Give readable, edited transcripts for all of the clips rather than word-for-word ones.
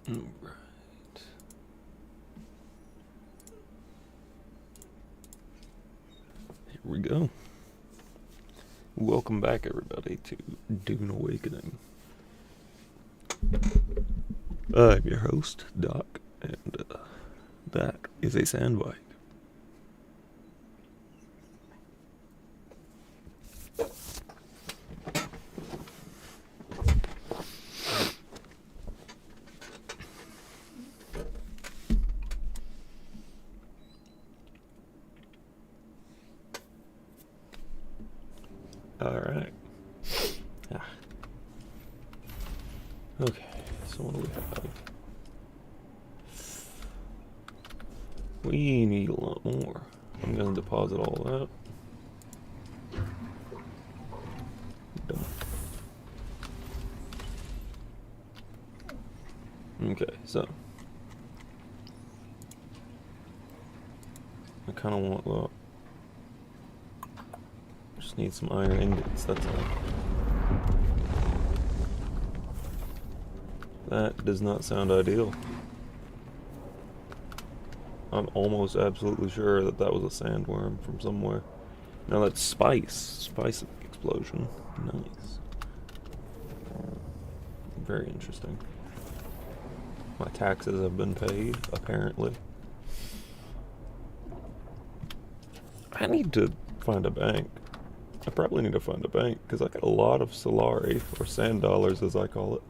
Alright. Here we go. Welcome back, everybody, to Dune Awakening. I'm your host, Doc, and that is a sandbike. Alright. Okay, so what do we have? We need a lot more. I'm gonna deposit all that. Done. Okay, so I kind of want, well, just need some iron ingots, that's all. That does not sound ideal. I'm almost absolutely sure that that was a sandworm from somewhere. No, that's spice. Spice explosion. Nice. Very interesting. My taxes have been paid, apparently. I need to find a bank. I probably need to find a bank, because I got a lot of Solari, or sand dollars as I call it.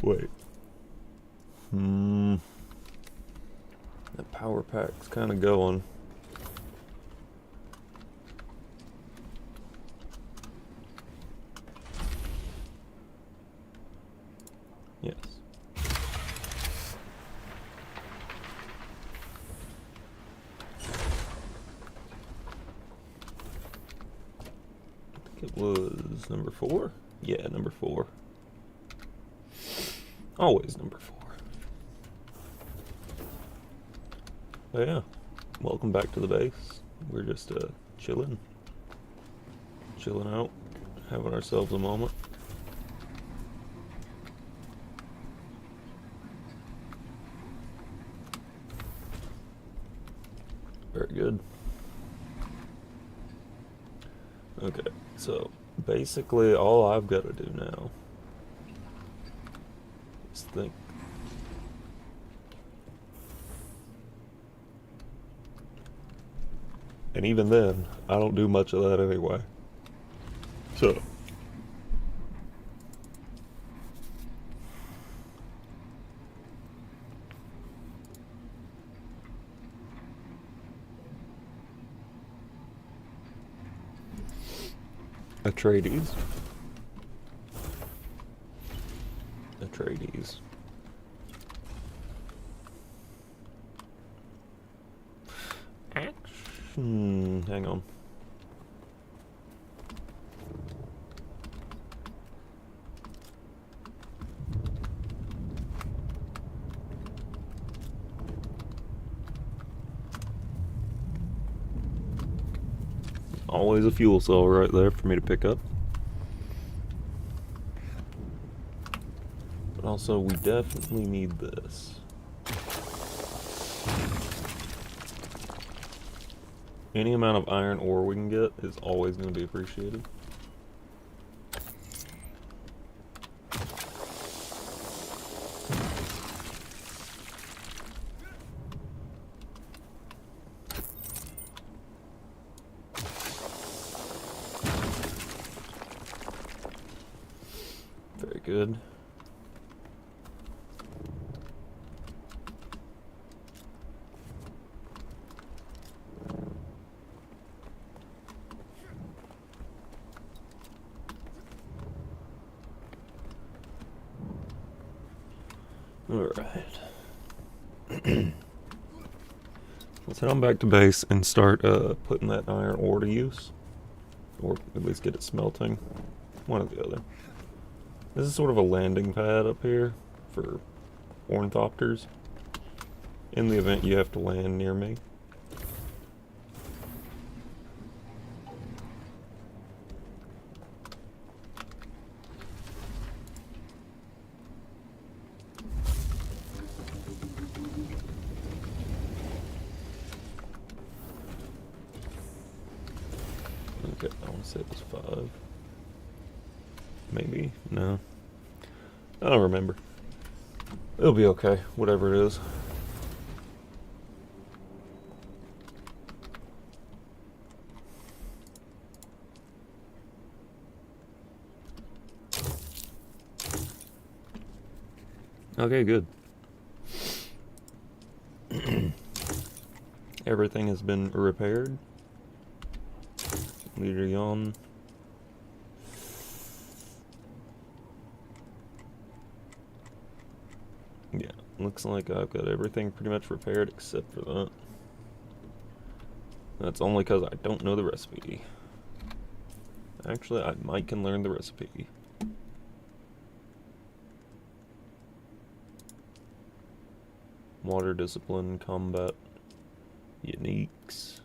Wait. That power pack's kind of going. Yes. I think it was number 4? Yeah, number 4. Always number 4. But yeah, welcome back to the base. We're just chilling out, having ourselves a moment. Very good. Okay, so basically all I've got to do now is think. And even then, I don't do much of that anyway. So, Atreides. Hang on. Always a fuel cell right there for me to pick up. But also, we definitely need this. Any amount of iron ore we can get is always going to be appreciated. Very good. Alright. Let's head on back to base and start putting that iron ore to use. Or at least get it smelting. One or the other. This is sort of a landing pad up here for ornithopters. In the event you have to land near me. want to say it was 5. Maybe? No. I don't remember. It'll be okay, whatever it is. Okay, good. Everything has been repaired. Leader on. Yeah, looks like I've got everything pretty much repaired except for that. That's only because I don't know the recipe. Actually, I might can learn the recipe. Water discipline, combat, uniques.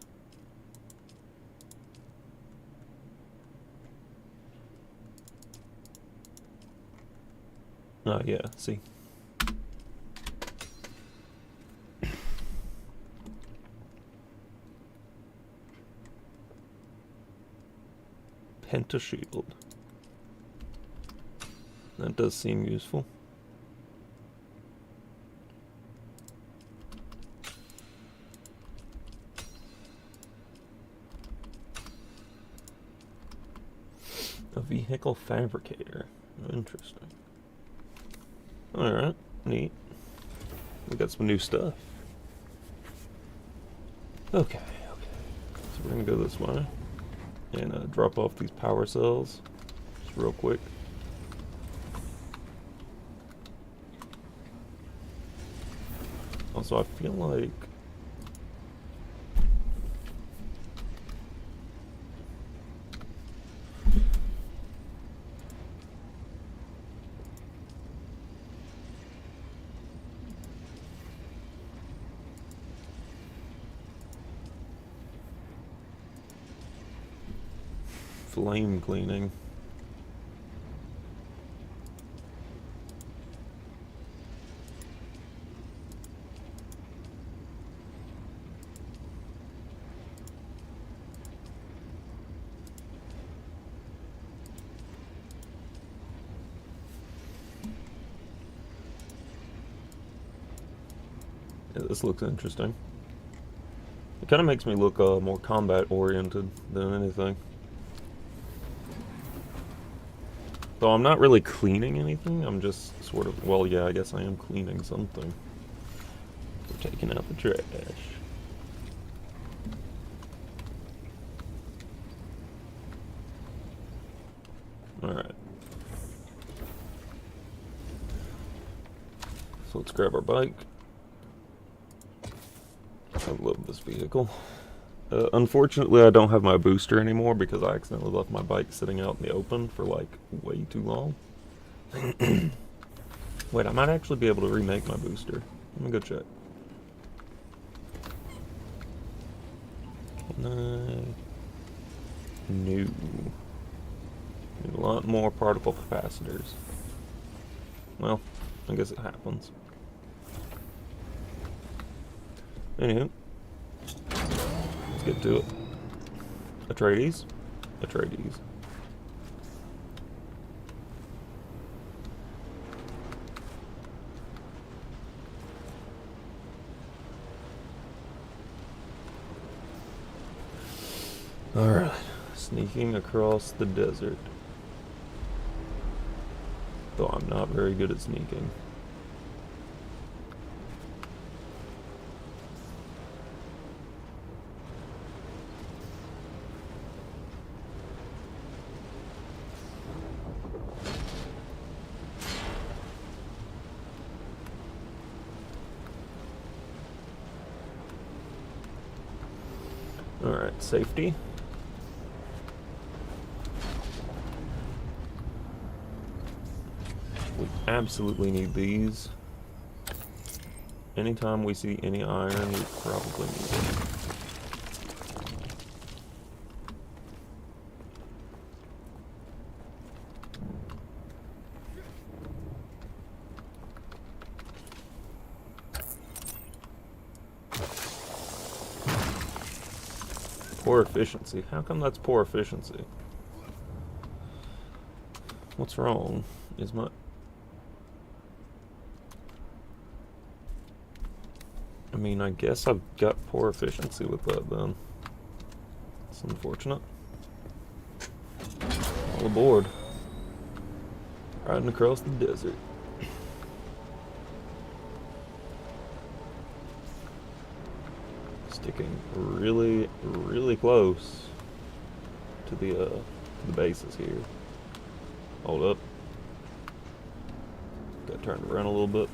Oh yeah, see. Pentashield. That does seem useful. A vehicle fabricator. Interesting. Alright, neat. We got some new stuff. Okay. So we're gonna go this way and drop off these power cells just real quick. Also, I feel like flame cleaning. Yeah, this looks interesting. It kind of makes me look more combat oriented than anything. Though I'm not really cleaning anything, I'm just sort of, well, yeah, I guess I am cleaning something. We're taking out the trash. Alright. So let's grab our bike. I love this vehicle. Unfortunately, I don't have my booster anymore because I accidentally left my bike sitting out in the open for like way too long. Wait, I might actually be able to remake my booster. Let me go check. Can I? No. Need a lot more particle capacitors. Well, I guess it happens. Anywho. Let's get to it. Atreides? Atreides. Alright. Sneaking across the desert. Though I'm not very good at sneaking. Alright, safety. We absolutely need these. Anytime we see any iron, we probably need it. Poor efficiency. How come that's poor efficiency? What's wrong? Is my... I mean, I guess I've got poor efficiency with that then. It's unfortunate. All aboard. Riding across the desert. Sticking really, really close to the bases here. Hold up. Got turned around a little bit.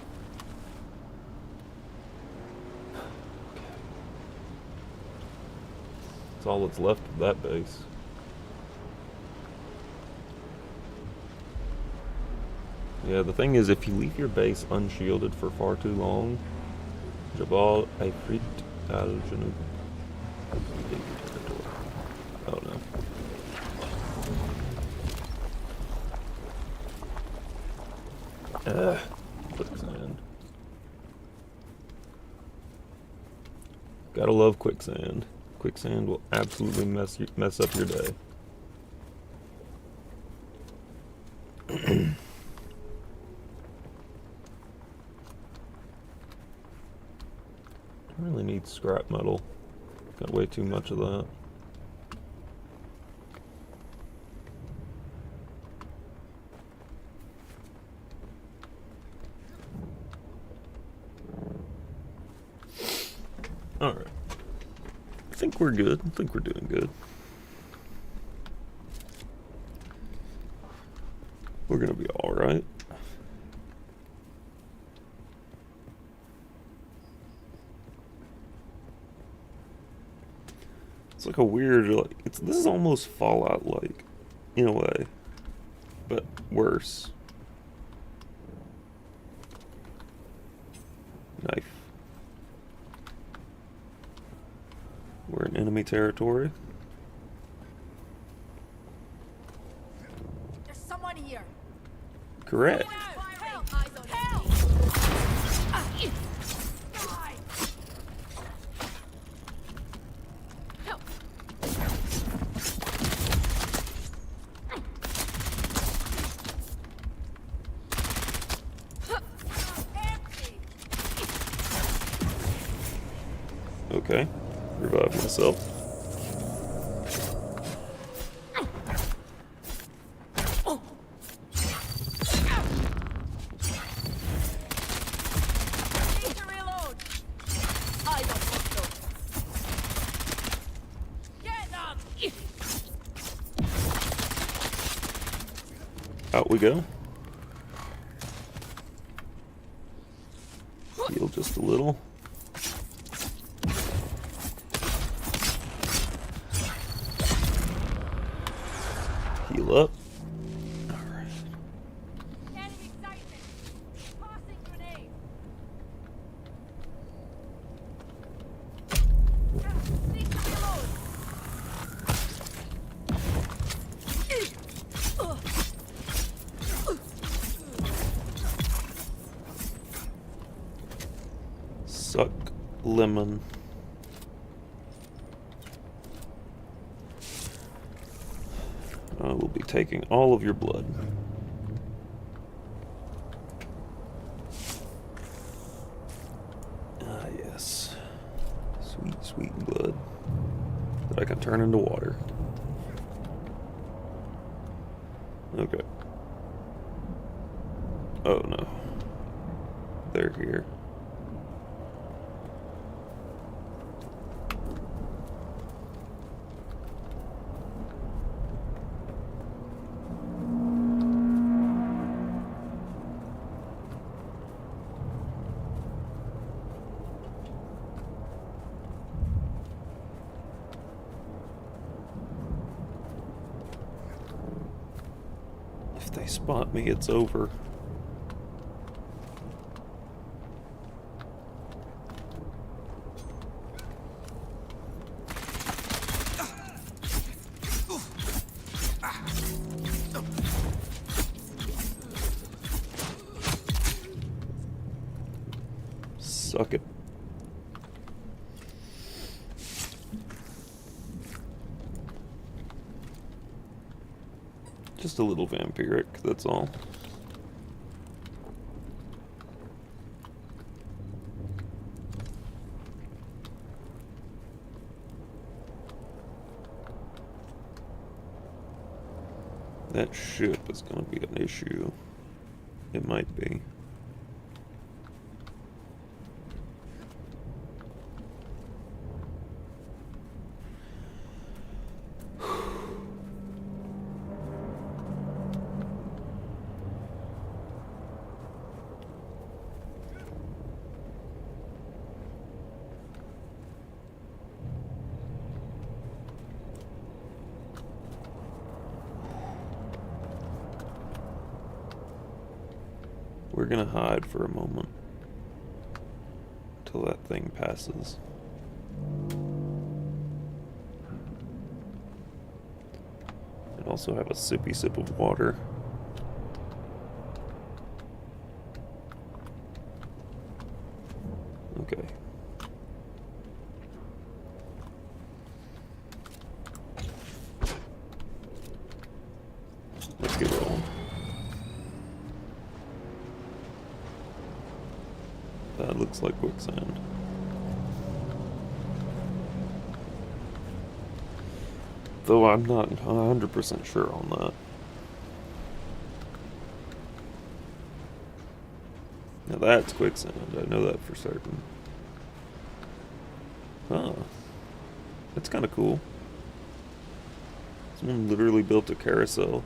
That's all that's left of that base. Yeah, the thing is, if you leave your base unshielded for far too long, Jabal Ifrit al-Janub. Oh no. Quicksand. Gotta love quicksand. Quicksand will absolutely mess up your day. I really need scrap metal. Got way too much of that. Alright. I think we're good. I think we're doing good. We're gonna be alright. It's like a weird, like, this is almost Fallout-like, in a way, but worse. Knife. We're in enemy territory. There's someone here. Correct. Help! Help! Help! Okay. Revive myself. Need to reload. I don't want to. Get them! Out we go. Heal just a little. Heal up. Alright. Enemy sighted. Tossing grenade. Need to reload. Suck lemon. I will be taking all of your blood. Ah, yes. Sweet, sweet blood that I can turn into water. Okay. Oh no. They're here. If they spot me, it's over. Suck it. Just a little vampiric, that's all. That ship is going to be an issue. It might be. We're gonna hide for a moment till that thing passes. And also have a sippy sip of water. Okay. Let's get rolling. That looks like quicksand. Though I'm not 100% sure on that. Now that's quicksand, I know that for certain. Huh. That's kind of cool. Someone literally built a carousel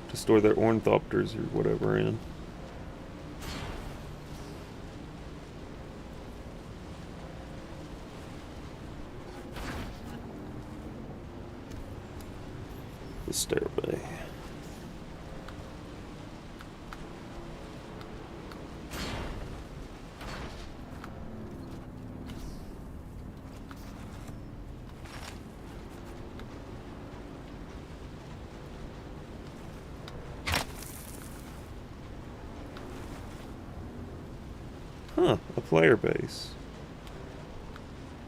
to store their ornithopters or whatever in. The stairway. Huh, a player base.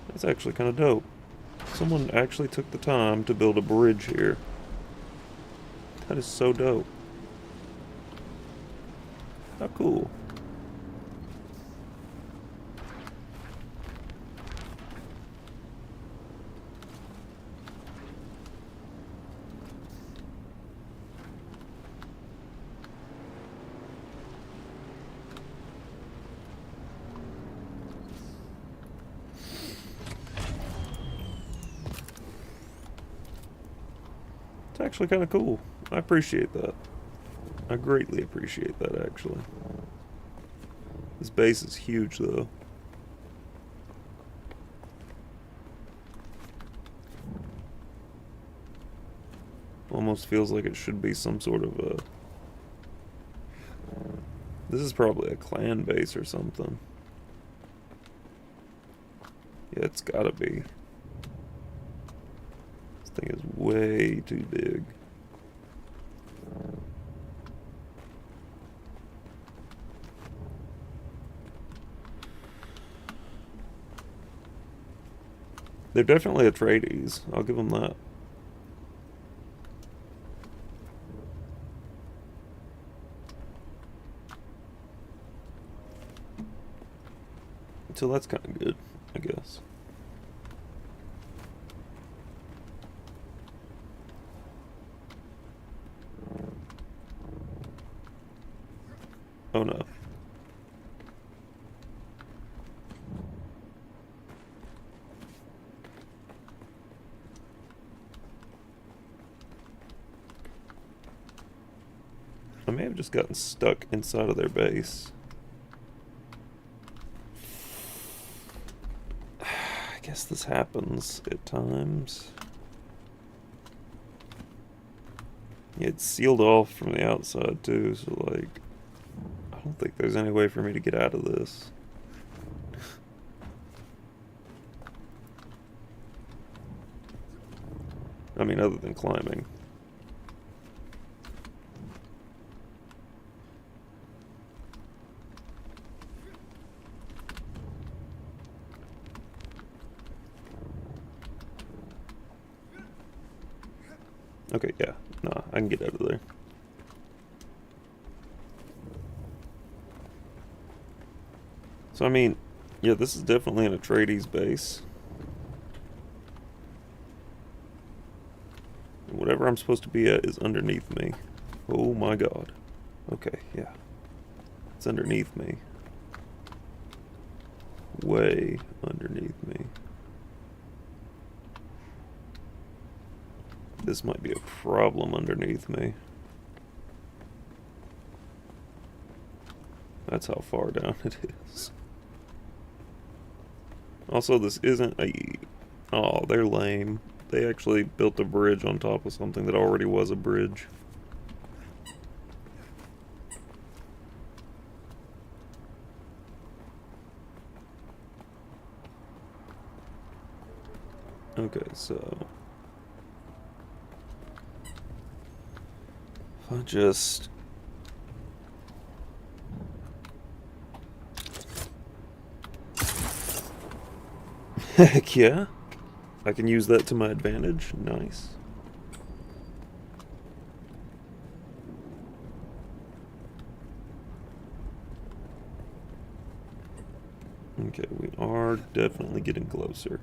That's actually kind of dope. Someone actually took the time to build a bridge here. That is so dope. How cool. It's actually kind of cool. I appreciate that. I greatly appreciate that, actually. This base is huge, though. Almost feels like it should be some sort of a... This is probably a clan base or something. Yeah, it's gotta be. This thing is way too big. They're definitely Atreides. I'll give them that. So that's kind of good, I guess. Oh no. I may have just gotten stuck inside of their base. I guess this happens at times. Yeah, it's sealed off from the outside too, so like, I don't think there's any way for me to get out of this. I mean, other than climbing. Okay, yeah. Nah, I can get out of there. So, I mean, yeah, this is definitely an Atreides base. Whatever I'm supposed to be at is underneath me. Oh my god. Okay, yeah. It's underneath me. Way underneath me. This might be a problem underneath me. That's how far down it is. Also, this isn't a... Oh, they're lame. They actually built a bridge on top of something that already was a bridge. Okay, so... if I just... Heck yeah. I can use that to my advantage. Nice. Okay, we are definitely getting closer.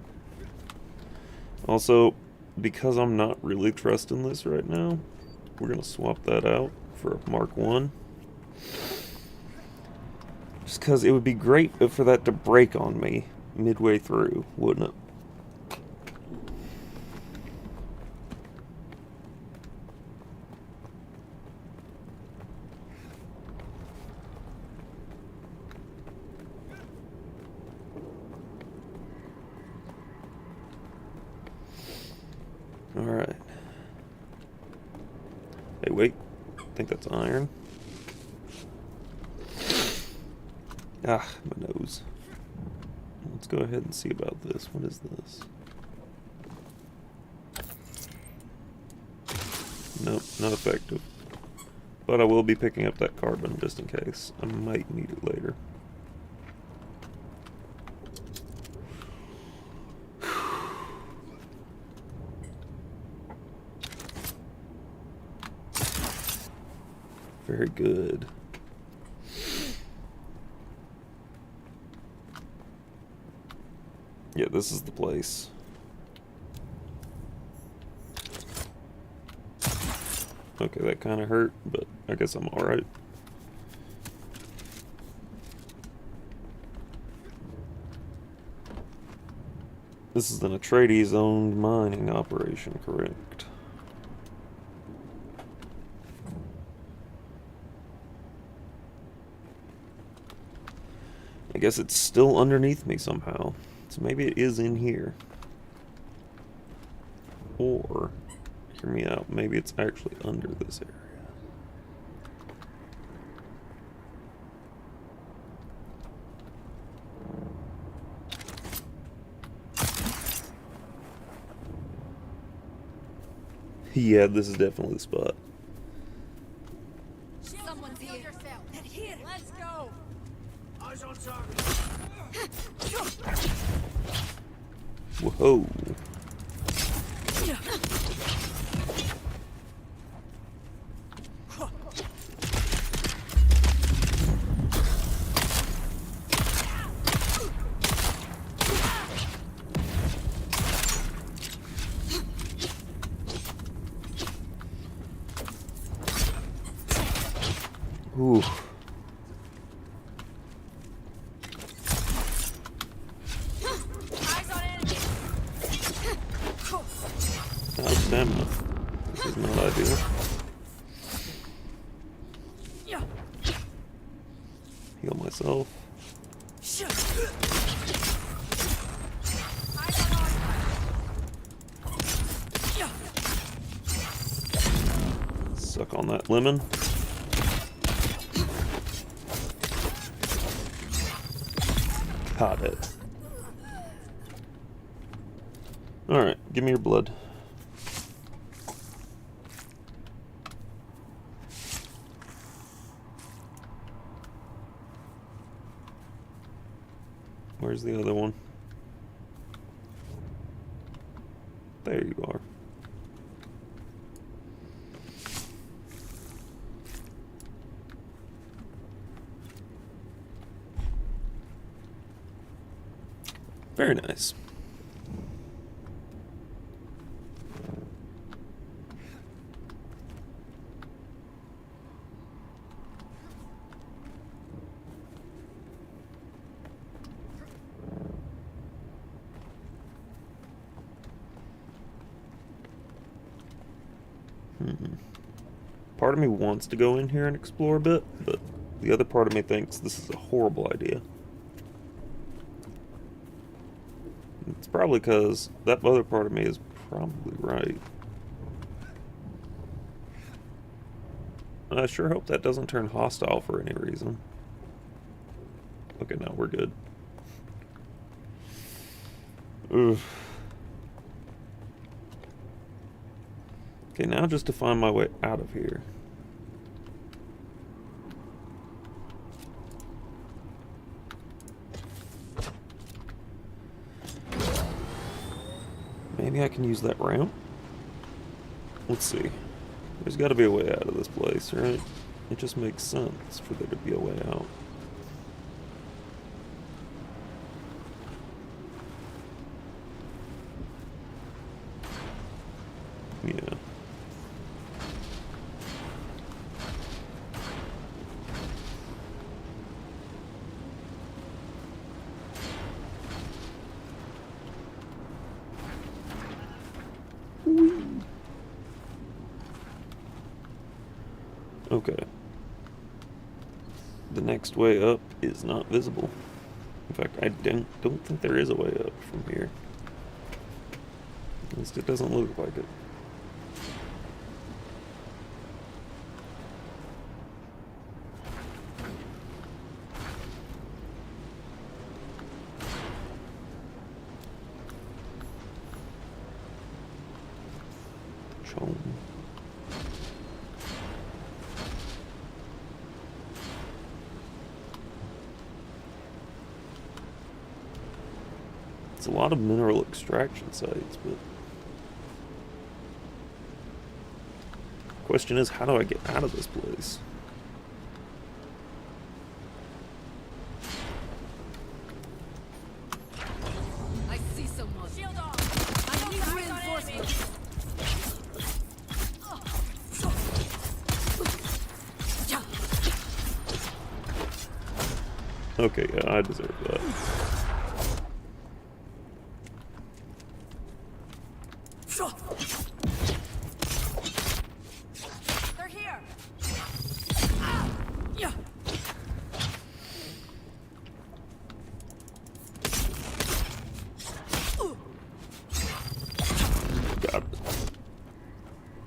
Also, because I'm not really trusting this right now, we're going to swap that out for a Mark 1. Just because it would be great for that to break on me midway through, wouldn't it? Alright. Hey, wait. I think that's iron. Ah, my nose. Let's go ahead and see about this. What is this? Nope, not effective. But I will be picking up that carbon just in case. I might need it later. Very good. Yeah, this is the place. Okay, that kind of hurt, but I guess I'm alright. This is an Atreides-owned mining operation, correct? I guess it's still underneath me somehow. So maybe it is in here. Or, hear me out, maybe it's actually under this area. Yeah, this is definitely the spot. Someone's here. Yourself. Here. Let's go. Eyes on target. Whoa. Ooh. Eyes on enemy. Out of stamina. This is not ideal. Heal myself. Eyes on our Suck on that lemon. Got it. Alright, give me your blood. Where's the other one? There you are. Very nice. Part of me wants to go in here and explore a bit, but the other part of me thinks this is a horrible idea. It's probably because that other part of me is probably right. I sure hope that doesn't turn hostile for any reason. Okay, no, we're good. Ugh. Okay, now just to find my way out of here. Maybe I can use that ramp? Let's see. There's got to be a way out of this place, right? It just makes sense for there to be a way out. Yeah. Okay. The next way up is not visible. In fact, I don't think there is a way up from here. At least it doesn't look like it. Chom. It's a lot of mineral extraction sites, but question is, how do I get out of this place? I see someone. Shield off. I need reinforcements. Okay, yeah, I deserve that. They're here. Got it.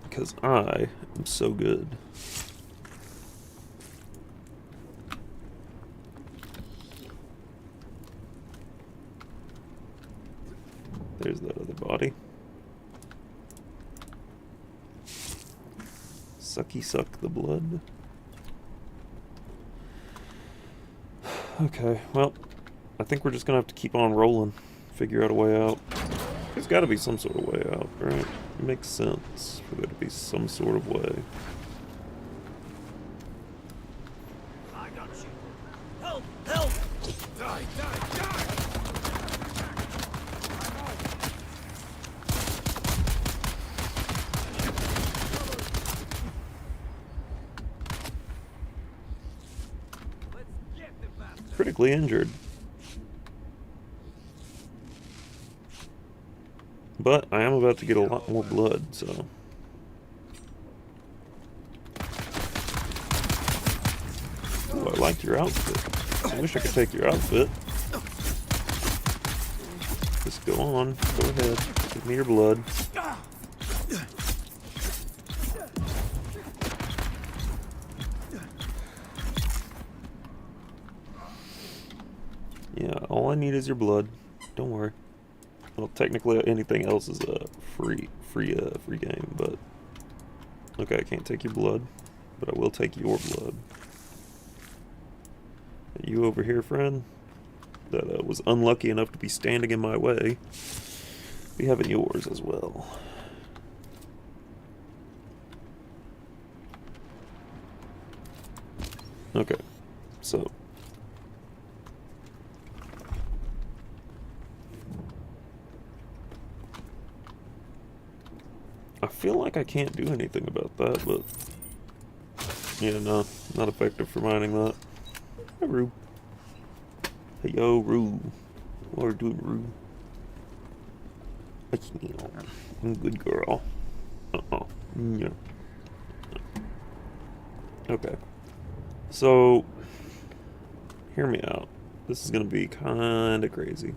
Because I am so good. There's that other body. Sucky suck the blood. Okay, well, I think we're just gonna have to keep on rolling. Figure out a way out. There's gotta be some sort of way out, right? It makes sense for there to be some sort of way. I got you. Help! Help! Die! Die! Die! Let's get the bastard. Critically injured. But I am about to get a lot more blood, so. Ooh, I liked your outfit. I wish I could take your outfit. Just go on. Go ahead. Give me your blood. Yeah, all I need is your blood. Don't worry. Well, technically anything else is a free game, but okay, I can't take your blood, but I will take your blood. And you over here, friend, that was unlucky enough to be standing in my way, be having yours as well. Okay, so I feel like I can't do anything about that, but yeah, no, not effective for mining that. Hey, Rue. Hey, yo, Rue. What are you doing, Rue? Good girl. Uh-oh. Yeah. Okay. So, hear me out. This is gonna be kinda crazy.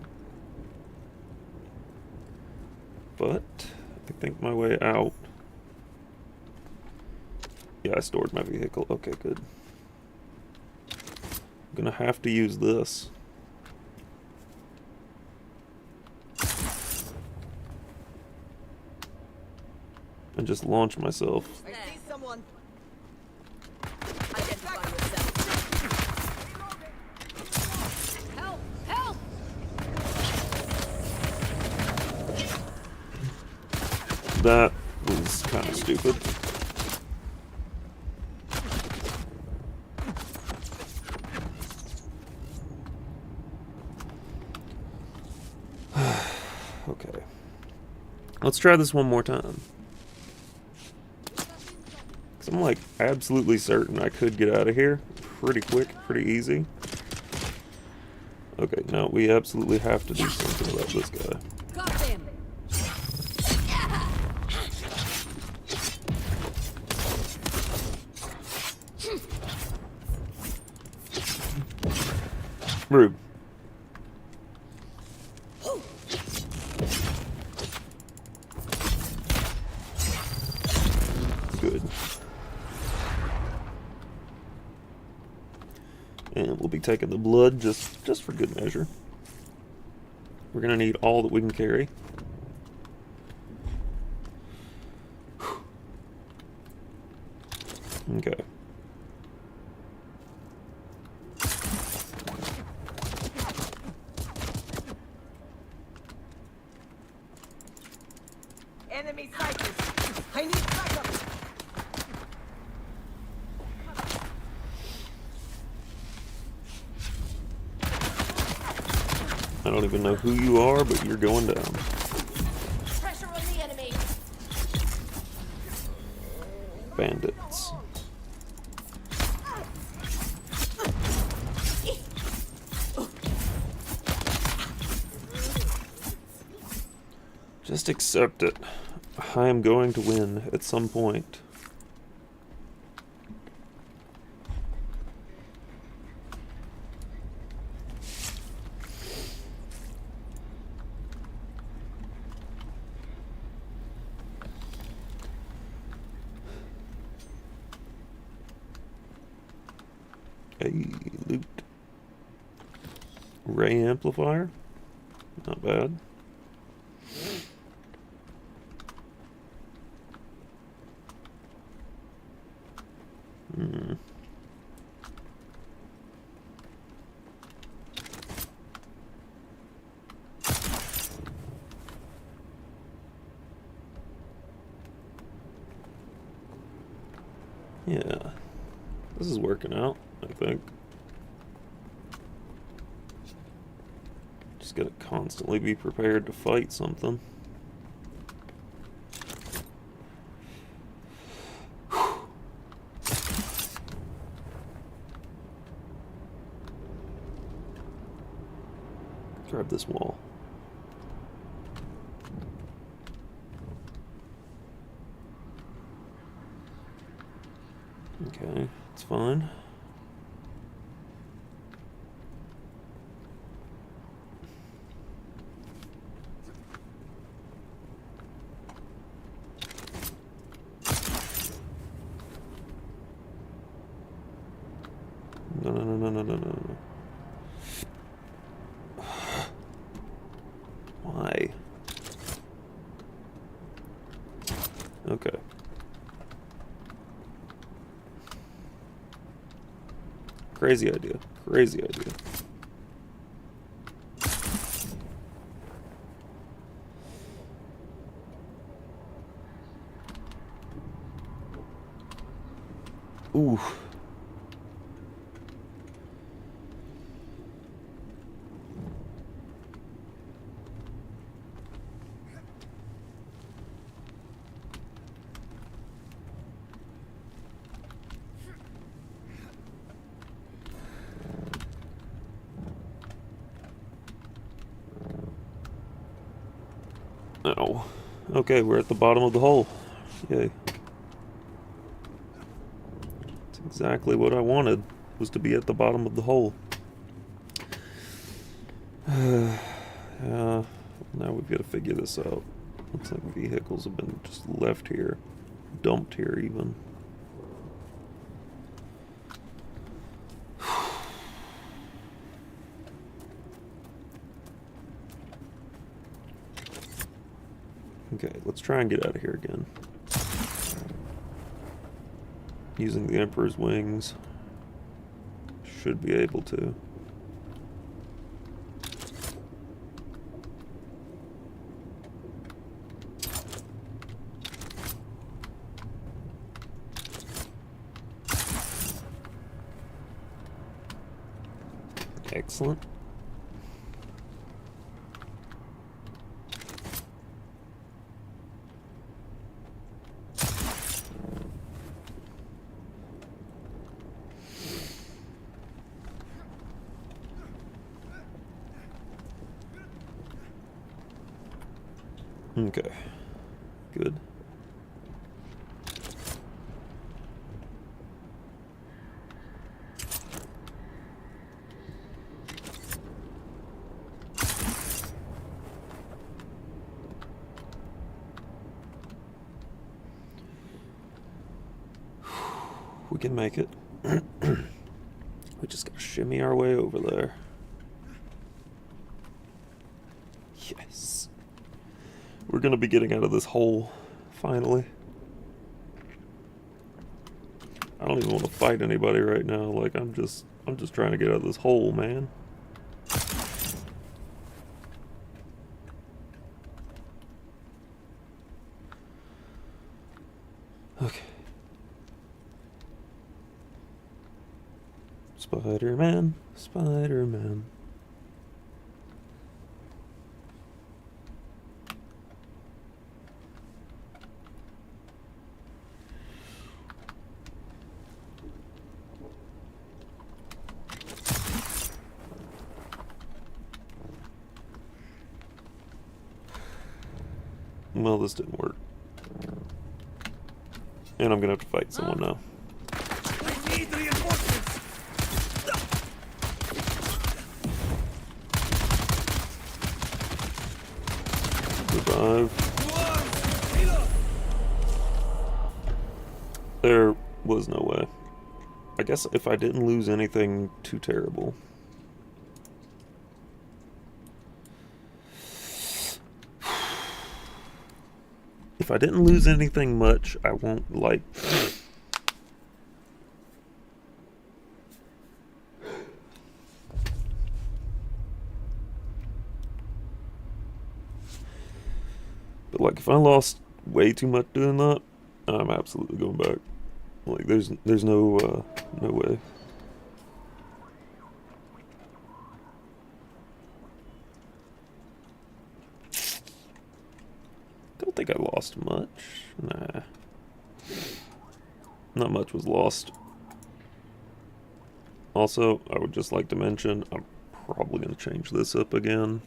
But, I think my way out... Yeah, I stored my vehicle. Okay, good. I'm gonna have to use this. And just launch myself. I see someone. Identify yourself. Help! Help! That was kind of stupid. Okay. Let's try this one more time. Because I'm like absolutely certain I could get out of here pretty quick, pretty easy. Okay, no, we absolutely have to do something about this guy. Got him! Rude. Good. And we'll be taking the blood just for good measure. We're gonna need all that we can carry. Okay. Enemy sighted. I need backup. I don't even know who you are, but you're going down. Pressure on the enemy! Bandits. Just accept it. I am going to win at some point. Hey, loot. Ray amplifier. Not bad. Hmm. Yeah. This is working out, I think. Just gotta constantly be prepared to fight something. Grab this wall. Okay, it's fine. No, no, no, no, no, no, no, no. Why? Okay. Crazy idea. Crazy idea. Ooh. No. Okay, we're at the bottom of the hole. Yay. That's exactly what I wanted, was to be at the bottom of the hole. Now we've got to figure this out. Looks like vehicles have been just left here. Dumped here, even. Okay, let's try and get out of here again. Using the Emperor's wings. Should be able to. Excellent. Okay, good. We can make it. We just gotta shimmy our way over there. Yes. We're gonna be getting out of this hole, finally. I don't even want to fight anybody right now. Like, I'm just trying to get out of this hole, man. Okay. Spider-Man, Spider-Man. Well, this didn't work. And I'm gonna have to fight someone now. We need reinforcements. Revive. There was no way. I guess if I didn't lose anything too terrible. If I didn't lose anything much, I won't, like... But, like, if I lost way too much doing that, I'm absolutely going back. Like, there's no way. Don't think I lost much. Nah. Not much was lost. Also, I would just like to mention, I'm probably going to change this up again.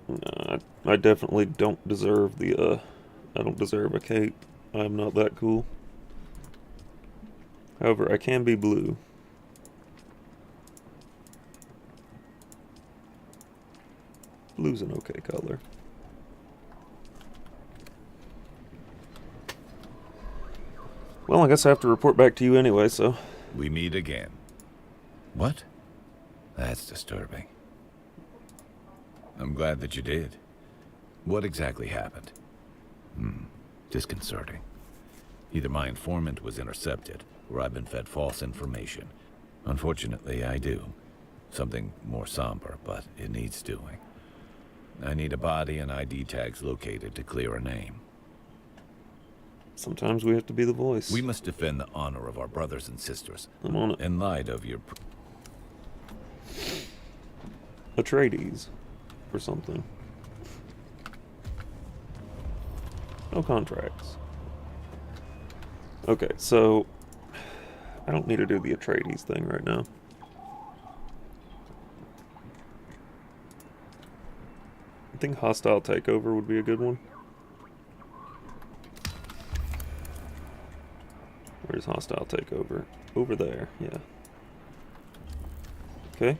Nah, I definitely don't deserve the, I don't deserve a cape. I'm not that cool. However, I can be blue. Blue's an okay color. Well, I guess I have to report back to you anyway, so... We meet again. What? That's disturbing. I'm glad that you did. What exactly happened? Disconcerting. Either my informant was intercepted, or I've been fed false information. Unfortunately, I do. Something more somber, but it needs doing. I need a body and ID tags located to clear a name. Sometimes we have to be the voice. We must defend the honor of our brothers and sisters. I'm on it. In light of your... Atreides. Or something. No contracts. Okay, so... I don't need to do the Atreides thing right now. I think hostile takeover would be a good one. Where's hostile takeover? Over there, yeah. Okay.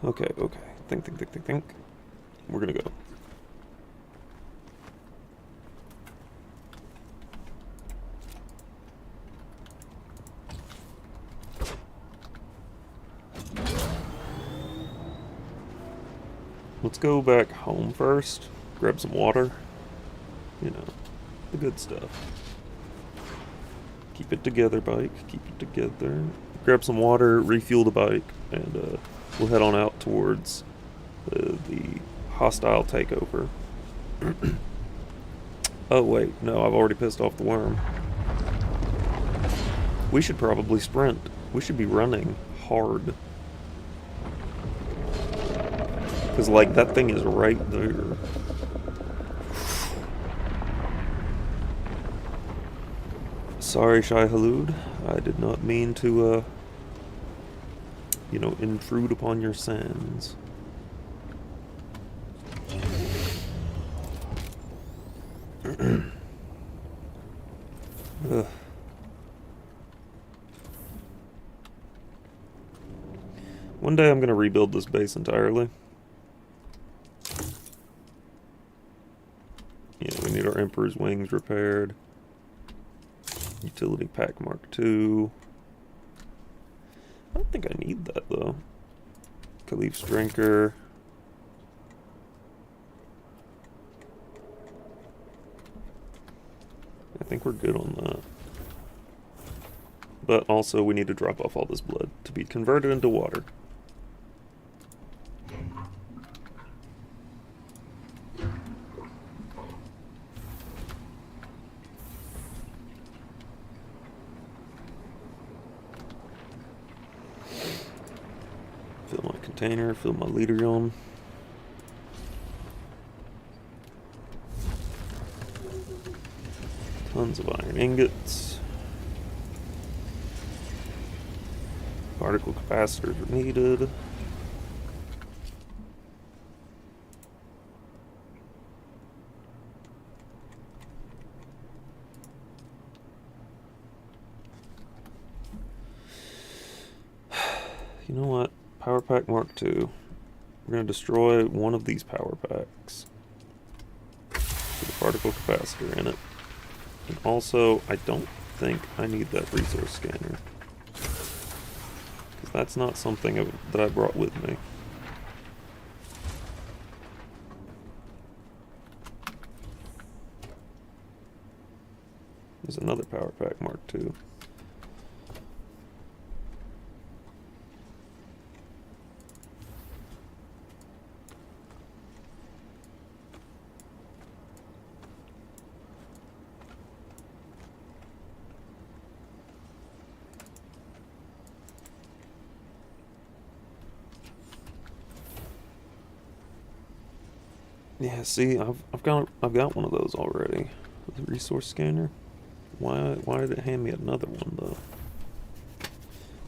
Okay, okay. Think. We're gonna go. Let's go back home first. Grab some water. You know, the good stuff. Keep it together, bike. Keep it together. Grab some water, refuel the bike, and we'll head on out towards the hostile takeover. Oh, wait. No, I've already pissed off the worm. We should probably sprint. We should be running hard. Because, like, that thing is right there. Sorry, Shai Halud. I did not mean to, you know, intrude upon your sands. Ugh. One day I'm going to rebuild this base entirely. Yeah, we need our Emperor's Wings repaired. Utility Pack Mark II. I don't think I need that, though. Caliph's Drinker. I think we're good on that. But also, we need to drop off all this blood to be converted into water. Fill my container, fill my Leader-yon. Tons of iron ingots. Particle capacitors are needed. You know what? Power Pack Mark II. We're going to destroy one of these power packs. With a particle capacitor in it. And also, I don't think I need that resource scanner. Because that's not something that I brought with me. There's another Power Pack Mark II. Yeah, see, I've got one of those already. The resource scanner. Why did it hand me another one though?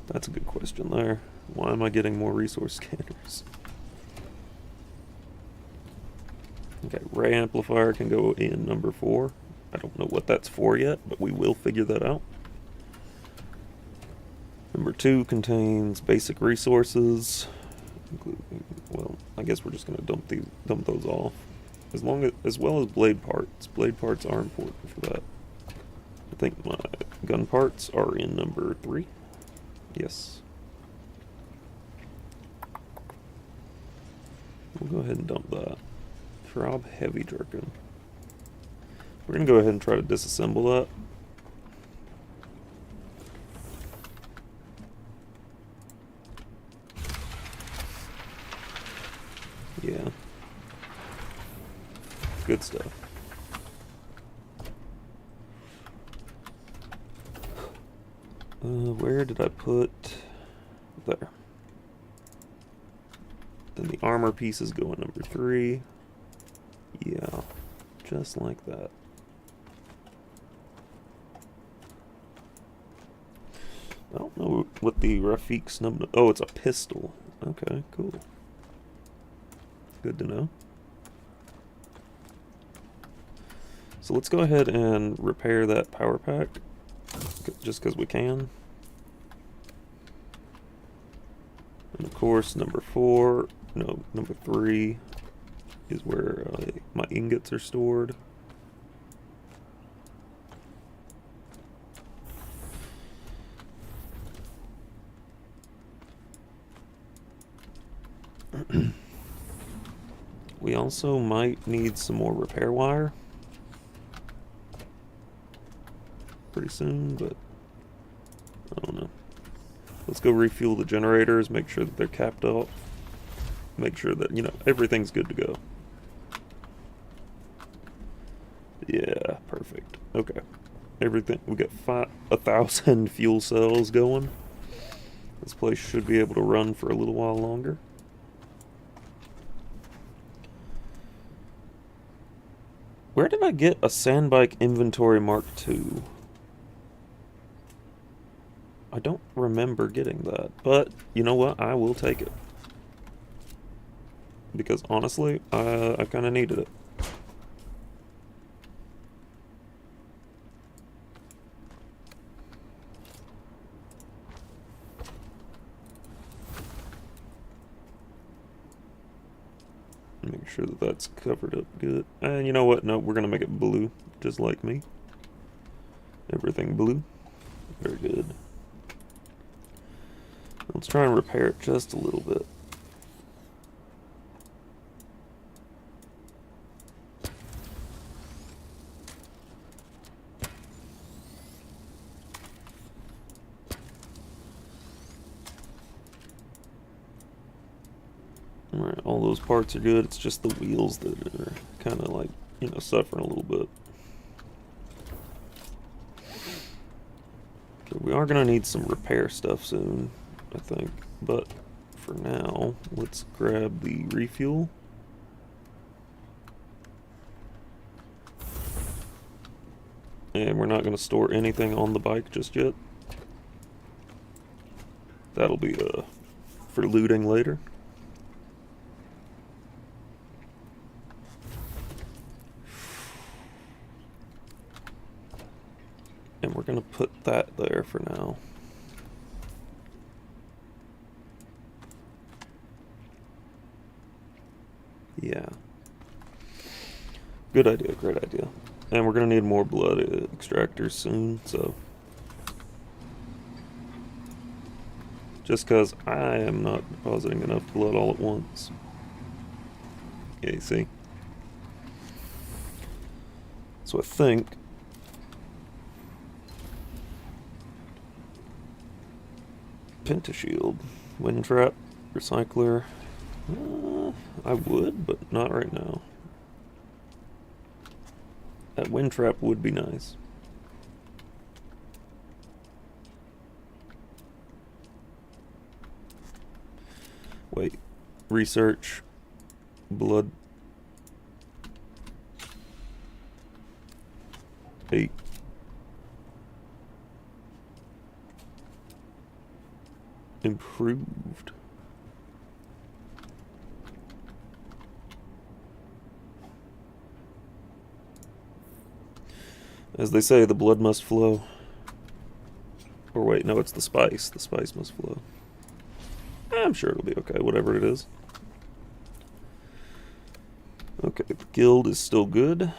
That's a good question there. Why am I getting more resource scanners? Okay, ray amplifier can go in number 4. I don't know what that's for yet, but we will figure that out. Number 2 contains basic resources, including, well, I guess we're just gonna dump those off. As well as blade parts. Blade parts are important for that. I think my gun parts are in number 3. Yes. We'll go ahead and dump that. Throb heavy jerkin. We're gonna go ahead and try to disassemble that. Yeah. Good stuff. Where did I put... There. Then the armor pieces go in number 3. Yeah, just like that. I don't know what the Rafik snub... Oh, it's a pistol. Okay, cool. Good to know. So let's go ahead and repair that power pack. Just because we can. And of course, number 3 is where my ingots are stored. We also might need some more repair wire pretty soon, but I don't know. Let's go refuel the generators, make sure that they're capped off, make sure that, you know, everything's good to go. Yeah, perfect. Okay. Everything, we got 1,000 fuel cells going. This place should be able to run for a little while longer. Where did I get a sandbike inventory Mark II? I don't remember getting that, but you know what? I will take it. Because honestly, I kind of needed it. Make sure that that's covered up good. And you know what? No, we're going to make it blue, just like me. Everything blue. Very good. Let's try and repair it just a little bit. Alright, all those parts are good. It's just the wheels that are kind of like, you know, suffering a little bit. Okay, we are going to need some repair stuff soon, I think. But for now, let's grab the refuel. And we're not going to store anything on the bike just yet. That'll be for looting later. And we're going to put that there for now. Yeah. Good idea, great idea. And we're going to need more blood extractors soon, so. Just because I am not depositing enough blood all at once. Yeah, you see? So I think Pentashield, Wind Trap, Recycler. I would, but not right now. That Wind Trap would be nice. Wait, research, blood. 8. Improved. As they say, the blood must flow. Or wait, no, it's the spice. The spice must flow. I'm sure it'll be okay, whatever it is. Okay, the guild is still good.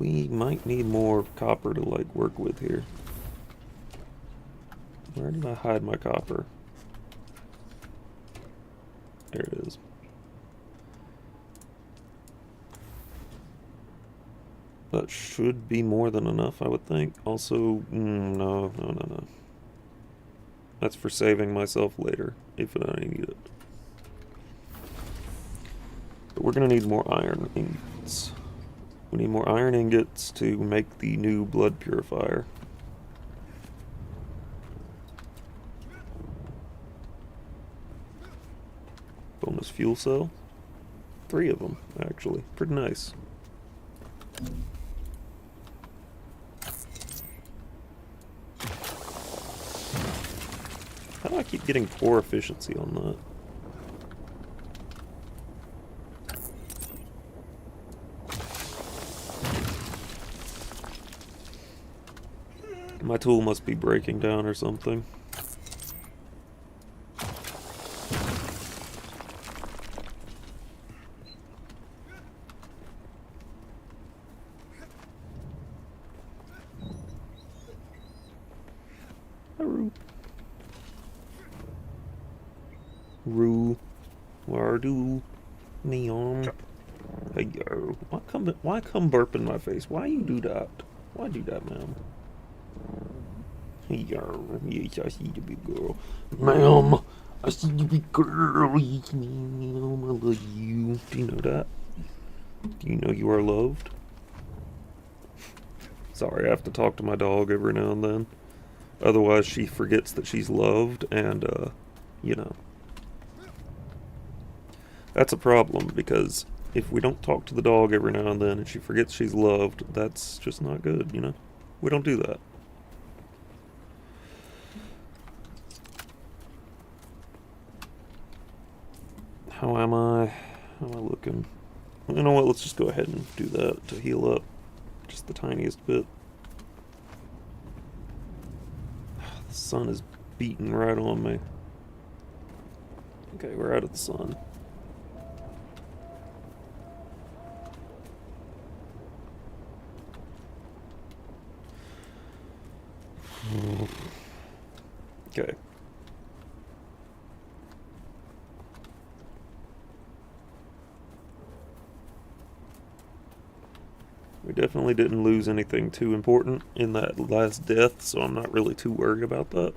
We might need more copper to, like, work with here. Where did I hide my copper? There it is. That should be more than enough, I would think. Also, no. That's for saving myself later, if I need it. But we're going to need more iron ingots. We need more iron ingots to make the new blood purifier. Bonus fuel cell. 3 of them, actually. Pretty nice. How do I keep getting poor efficiency on that? My tool must be breaking down or something. Where do neon? Hey yo, why come burp in my face? Why you do that? Why do that, ma'am? Hey yo, yes, I see the big girl. Ma'am, I see the big girl. Yes, ma'am, I love you. Do you know that? Do you know you are loved? Sorry, I have to talk to my dog every now and then. Otherwise, she forgets that she's loved, and, you know. That's a problem, because if we don't talk to the dog every now and then and she forgets she's loved, that's just not good, you know? We don't do that. How am I? How am I looking? You know what, let's just go ahead and do that to heal up just the tiniest bit. The sun is beating right on me. Okay, we're out of the sun. Okay. We definitely didn't lose anything too important in that last death, so I'm not really too worried about that.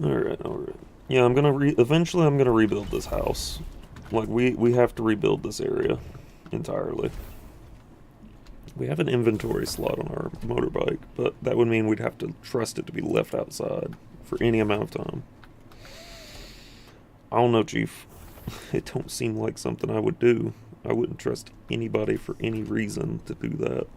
Alright. Yeah, eventually I'm gonna rebuild this house. Like, we have to rebuild this area entirely. We have an inventory slot on our motorbike, but that would mean we'd have to trust it to be left outside for any amount of time. I don't know, Chief. It don't seem like something I would do. I wouldn't trust anybody for any reason to do that.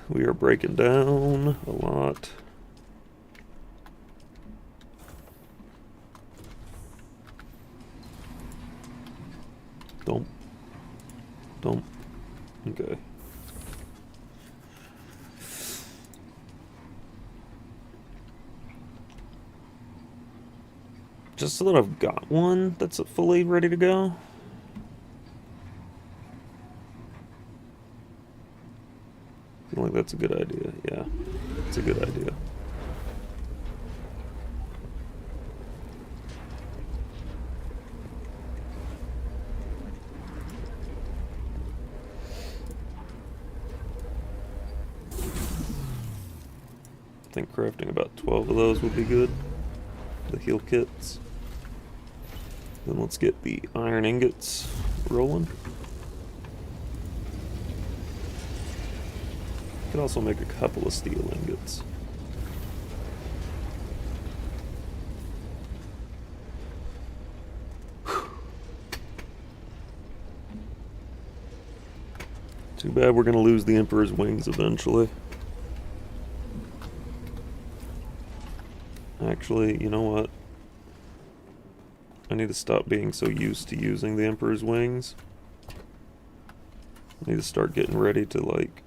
We are breaking down a lot. Don't. Okay. Just so that I've got one that's fully ready to go. I feel like that's a good idea. Yeah, it's a good idea. I think crafting about 12 of those would be good. The heal kits. Then let's get the iron ingots rolling. Could also make a couple of steel ingots. Too bad we're gonna lose the Emperor's wings eventually. Actually, you know what? I need to stop being so used to using the Emperor's wings. I need to start getting ready to, like,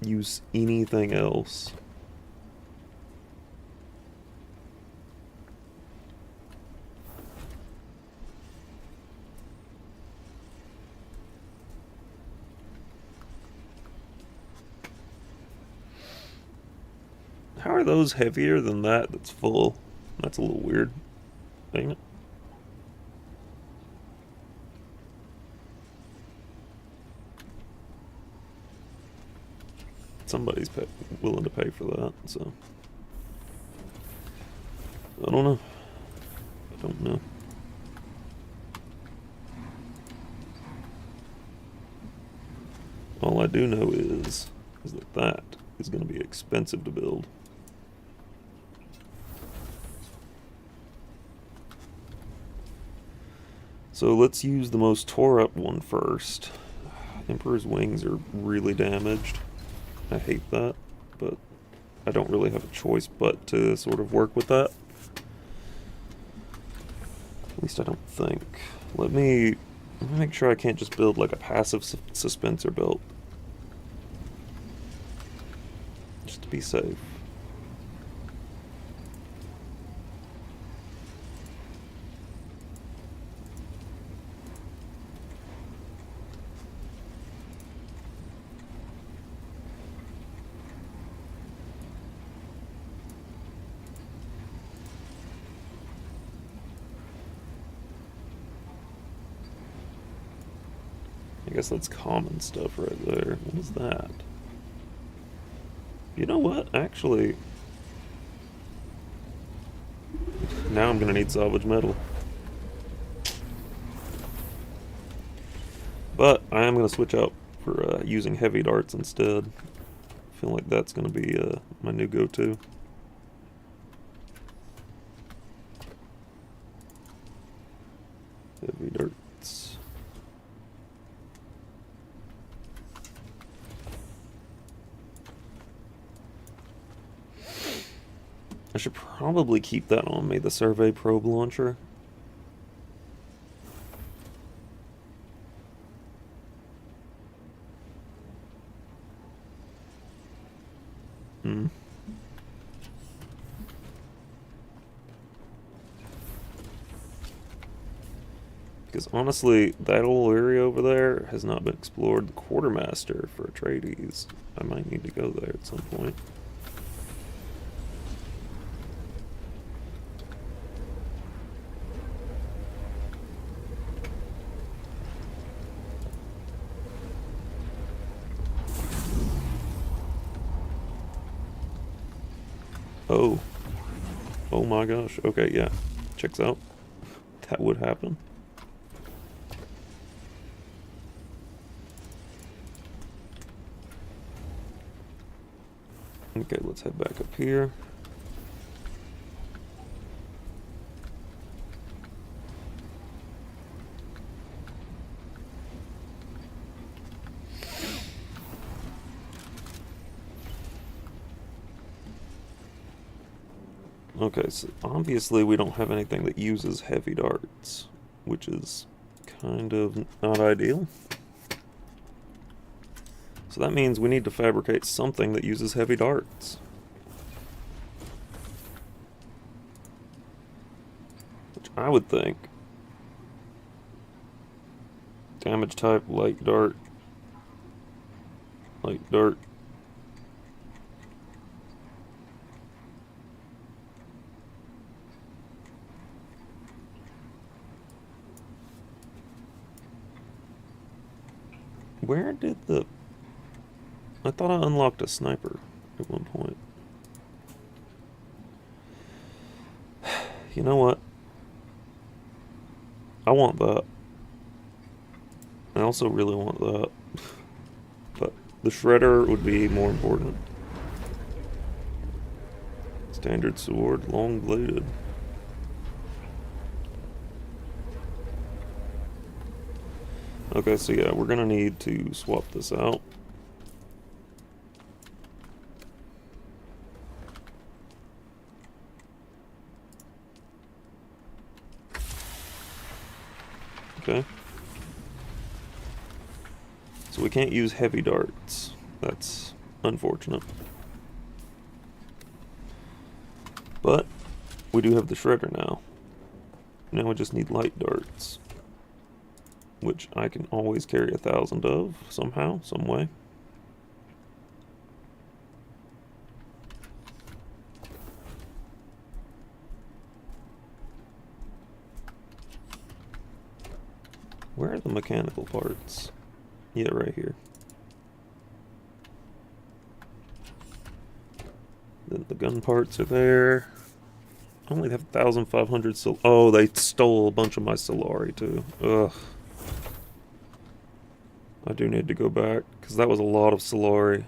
use anything else. How are those heavier than that that's full? That's a little weird. Dang it. Somebody's willing to pay for that, so. I don't know. I don't know. All I do know is that that is going to be expensive to build. So let's use the most tore up one first. Emperor's wings are really damaged. I hate that, but I don't really have a choice but to sort of work with that. At least I don't think. Let me make sure I can't just build like a passive suspensor belt. Just to be safe. I guess that's common stuff right there. What is that? You know what? Actually, now I'm gonna need salvage metal. But I am gonna switch out for using heavy darts instead. I feel like that's gonna be my new go-to. Heavy darts. I should probably keep that on me, the Survey Probe Launcher. Because honestly, that whole area over there has not been explored. The Quartermaster for Atreides. I might need to go there at some point. Oh. Oh my gosh. Okay, yeah. Checks out. That would happen. Okay, let's head back up here. Okay, so obviously we don't have anything that uses heavy darts, which is kind of not ideal. So that means we need to fabricate something that uses heavy darts. Which I would think. Damage type, light dart. Light dart. Where did the... I thought I unlocked a sniper at one point. You know what? I want that. I also really want that. But the shredder would be more important. Standard sword, long bladed. Okay, so yeah, we're gonna need to swap this out. So we can't use heavy darts. That's unfortunate. But we do have the shredder now. Now we just need light darts, which I can always carry 1,000 of somehow, some way. Where are the mechanical parts? Yeah, right here. Then the gun parts are there. I only have 1,500 oh, they stole a bunch of my Solari too. Ugh. I do need to go back, because that was a lot of Solari.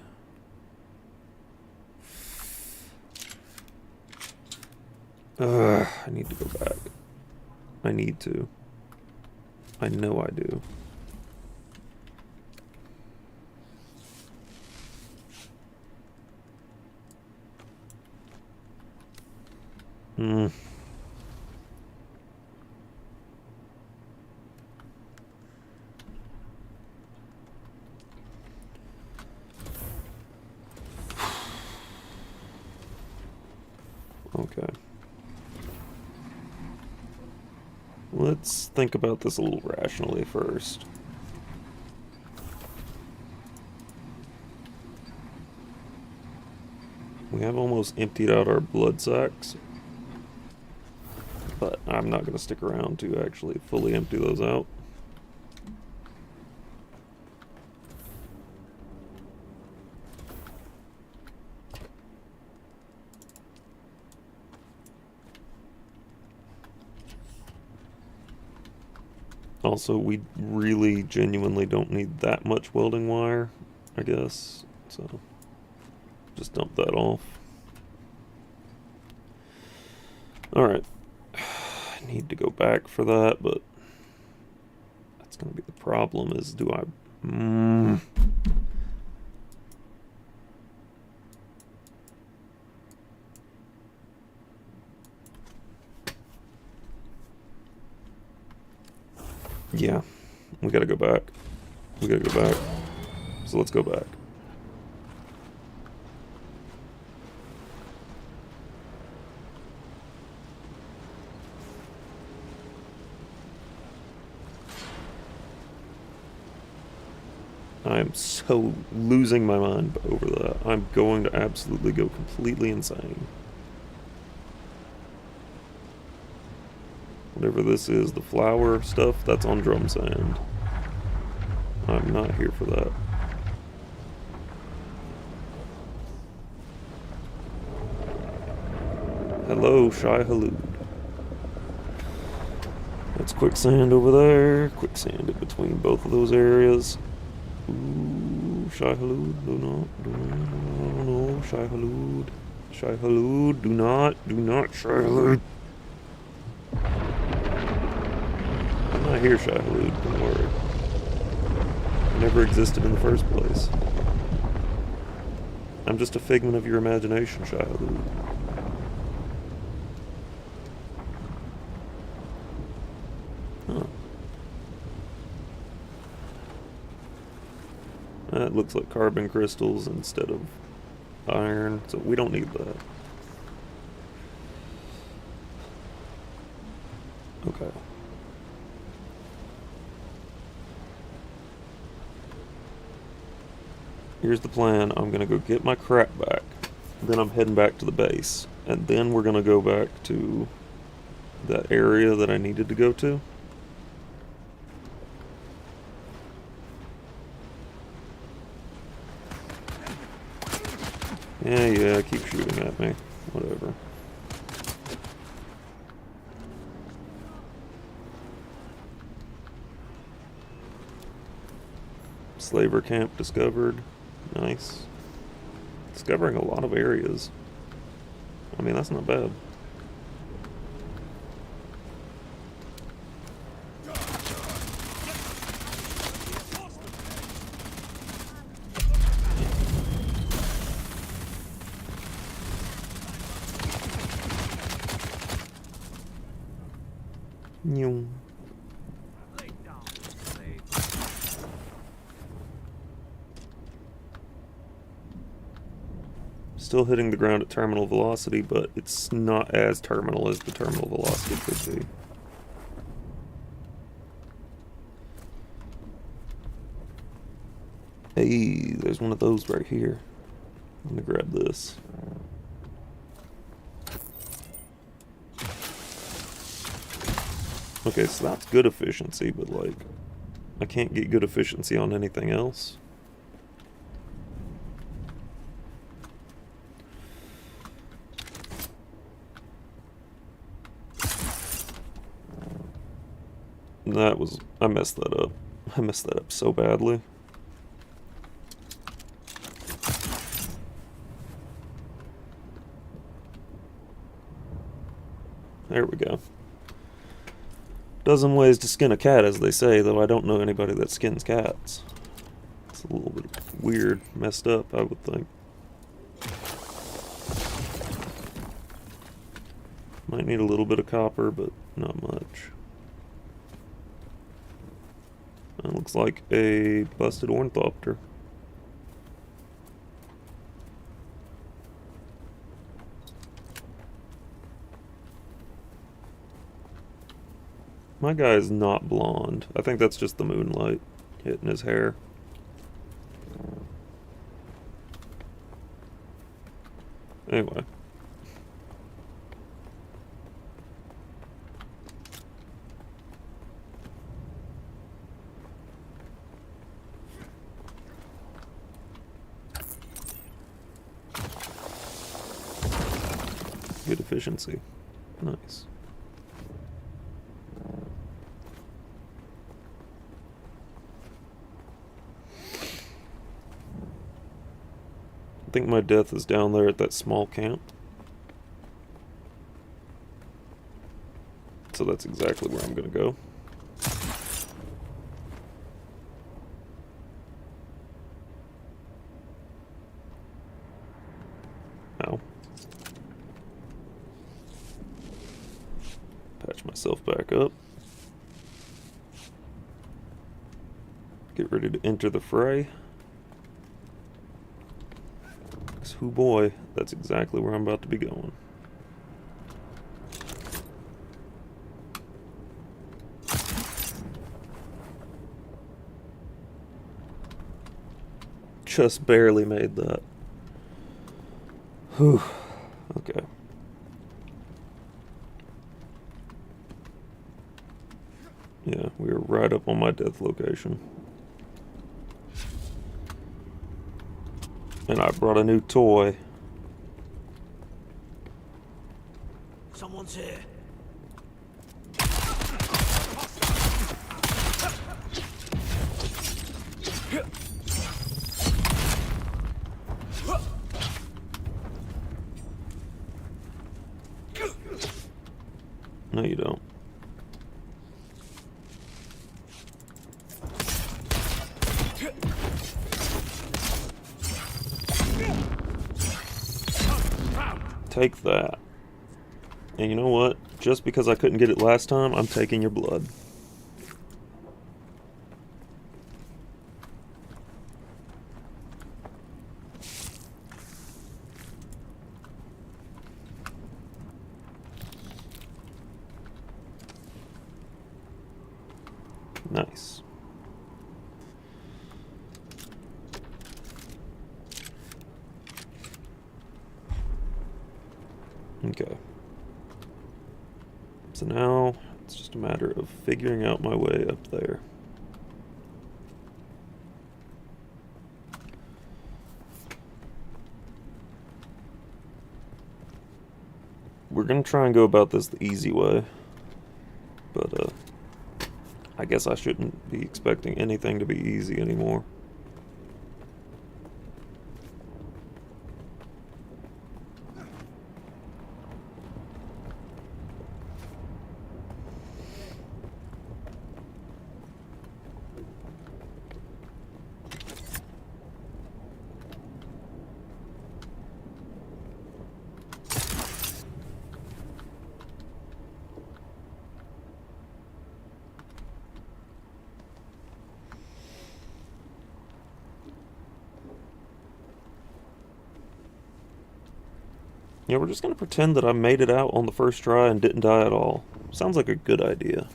Ugh, I need to go back. I need to. I know I do. Hmm. Okay. Let's think about this a little rationally first. We have almost emptied out our blood sacks, but I'm not going to stick around to actually fully empty those out. Also, we really genuinely don't need that much welding wire, I guess, so just dump that off. Alright, I need to go back for that, but that's going to be the problem is, do I... Yeah, we gotta go back. We gotta go back. So let's go back. I'm so losing my mind over that. I'm going to absolutely go completely insane. Whatever this is, the flower stuff, that's on drum sand. I'm not here for that. Hello, Shai Halud. That's quicksand over there. Quicksand in between both of those areas. Ooh, Shai Halud, do not, no, Shai Halud. Shai Halud, do not, Shai Halud. I'm not here, Shai Halud, don't worry. I never existed in the first place. I'm just a figment of your imagination, Shai Halud. Huh. That looks like carbon crystals instead of iron, so we don't need that. Okay. Here's the plan. I'm gonna go get my crap back. Then I'm heading back to the base. And then we're gonna go back to that area that I needed to go to. Yeah, keep shooting at me. Whatever. Slaver camp discovered. Nice. Discovering a lot of areas. I mean, that's not bad. Still hitting the ground at terminal velocity, but it's not as terminal as the terminal velocity could be. Hey, there's one of those right here. I'm gonna grab this. Okay, so that's good efficiency, but like, I can't get good efficiency on anything else. I messed that up. I messed that up so badly. There we go. Dozen ways to skin a cat, as they say, though I don't know anybody that skins cats. It's a little bit weird, messed up, I would think. Might need a little bit of copper, but not much. That looks like a busted ornithopter. My guy is not blonde. I think that's just the moonlight hitting his hair. Anyway. Good efficiency. Nice. I think my death is down there at that small camp. So that's exactly where I'm gonna go. Ow. Patch myself back up. Get ready to enter the fray. Oh boy, that's exactly where I'm about to be going. Just barely made that. Whew. Okay. Yeah, we were right up on my death location. And I brought a new toy. Someone's here. No, you don't. Take that. And you know what? Just because I couldn't get it last time, I'm taking your blood. Nice. Okay. So now it's just a matter of figuring out my way up there. We're gonna try and go about this the easy way, but I guess I shouldn't be expecting anything to be easy anymore. Yeah, we're just gonna pretend that I made it out on the first try and didn't die at all. Sounds like a good idea.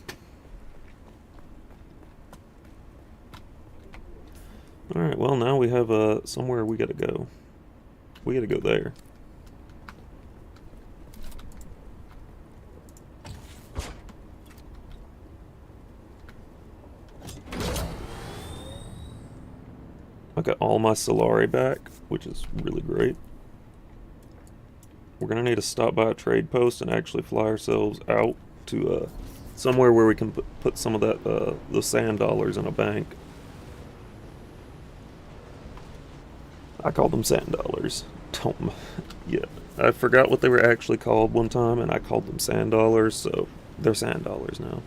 Alright, well now we have somewhere we gotta go. We gotta go there. I got all my Solari back, which is really great. We're gonna need to stop by a trade post and actually fly ourselves out to somewhere where we can put some of that the sand dollars in a bank. I call them sand dollars. Don't. Yeah, I forgot what they were actually called one time, and I called them sand dollars, so they're sand dollars now.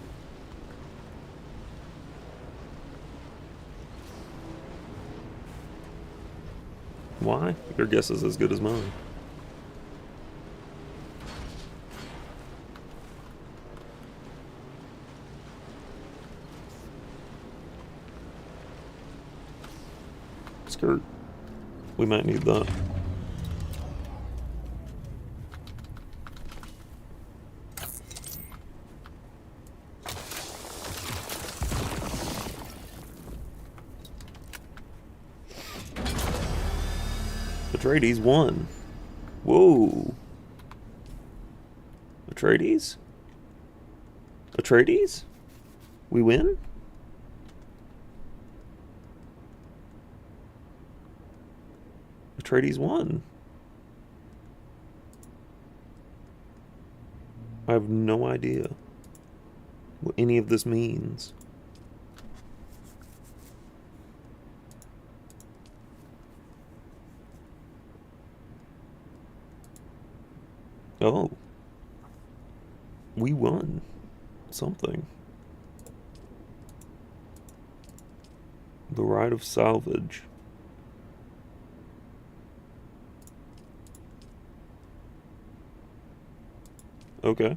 Why? Your guess is as good as mine. Skirt. We might need that. Atreides won. Whoa. Atreides? Atreides? We win? Atreides won. I have no idea what any of this means. Oh. We won something. The right of salvage. Okay. I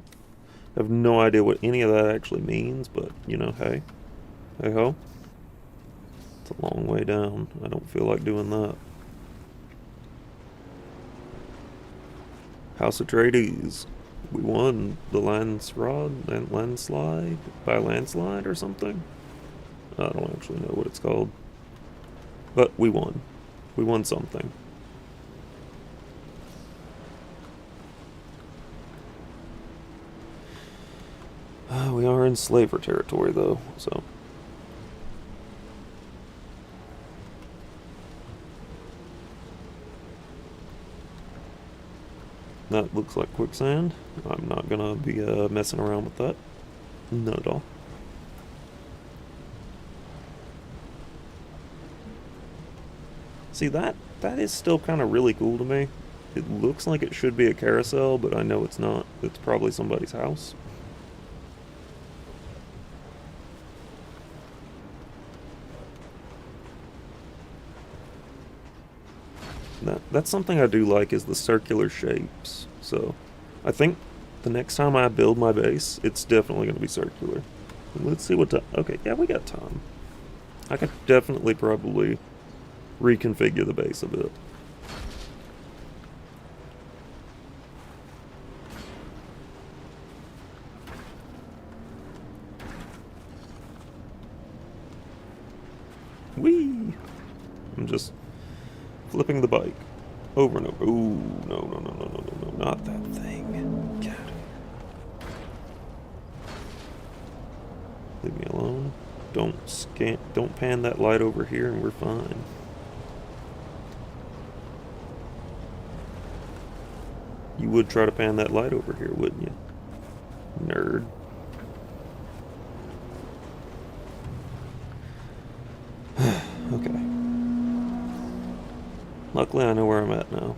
have no idea what any of that actually means, but, you know, hey. Hey ho. It's a long way down. I don't feel like doing that. House Atreides. We won the landslide by landslide or something. I don't actually know what it's called. But we won. We won something. We are in slaver territory though, so. That looks like quicksand. I'm not gonna be messing around with that. Not at all. See, that is still kind of really cool to me. It looks like it should be a carousel, but I know it's not. It's probably somebody's house. That's something I do like, is the circular shapes. So I think the next time I build my base, it's definitely going to be circular. Let's see what time. Okay, yeah, we got time. I could definitely probably reconfigure the base a bit. Whee! I'm just flipping the bike over and over. Ooh, no, not that thing. Get out of here. Leave me alone. Don't pan that light over here and we're fine. You would try to pan that light over here, wouldn't you? Nerd. Okay. Luckily, I know where I'm at now.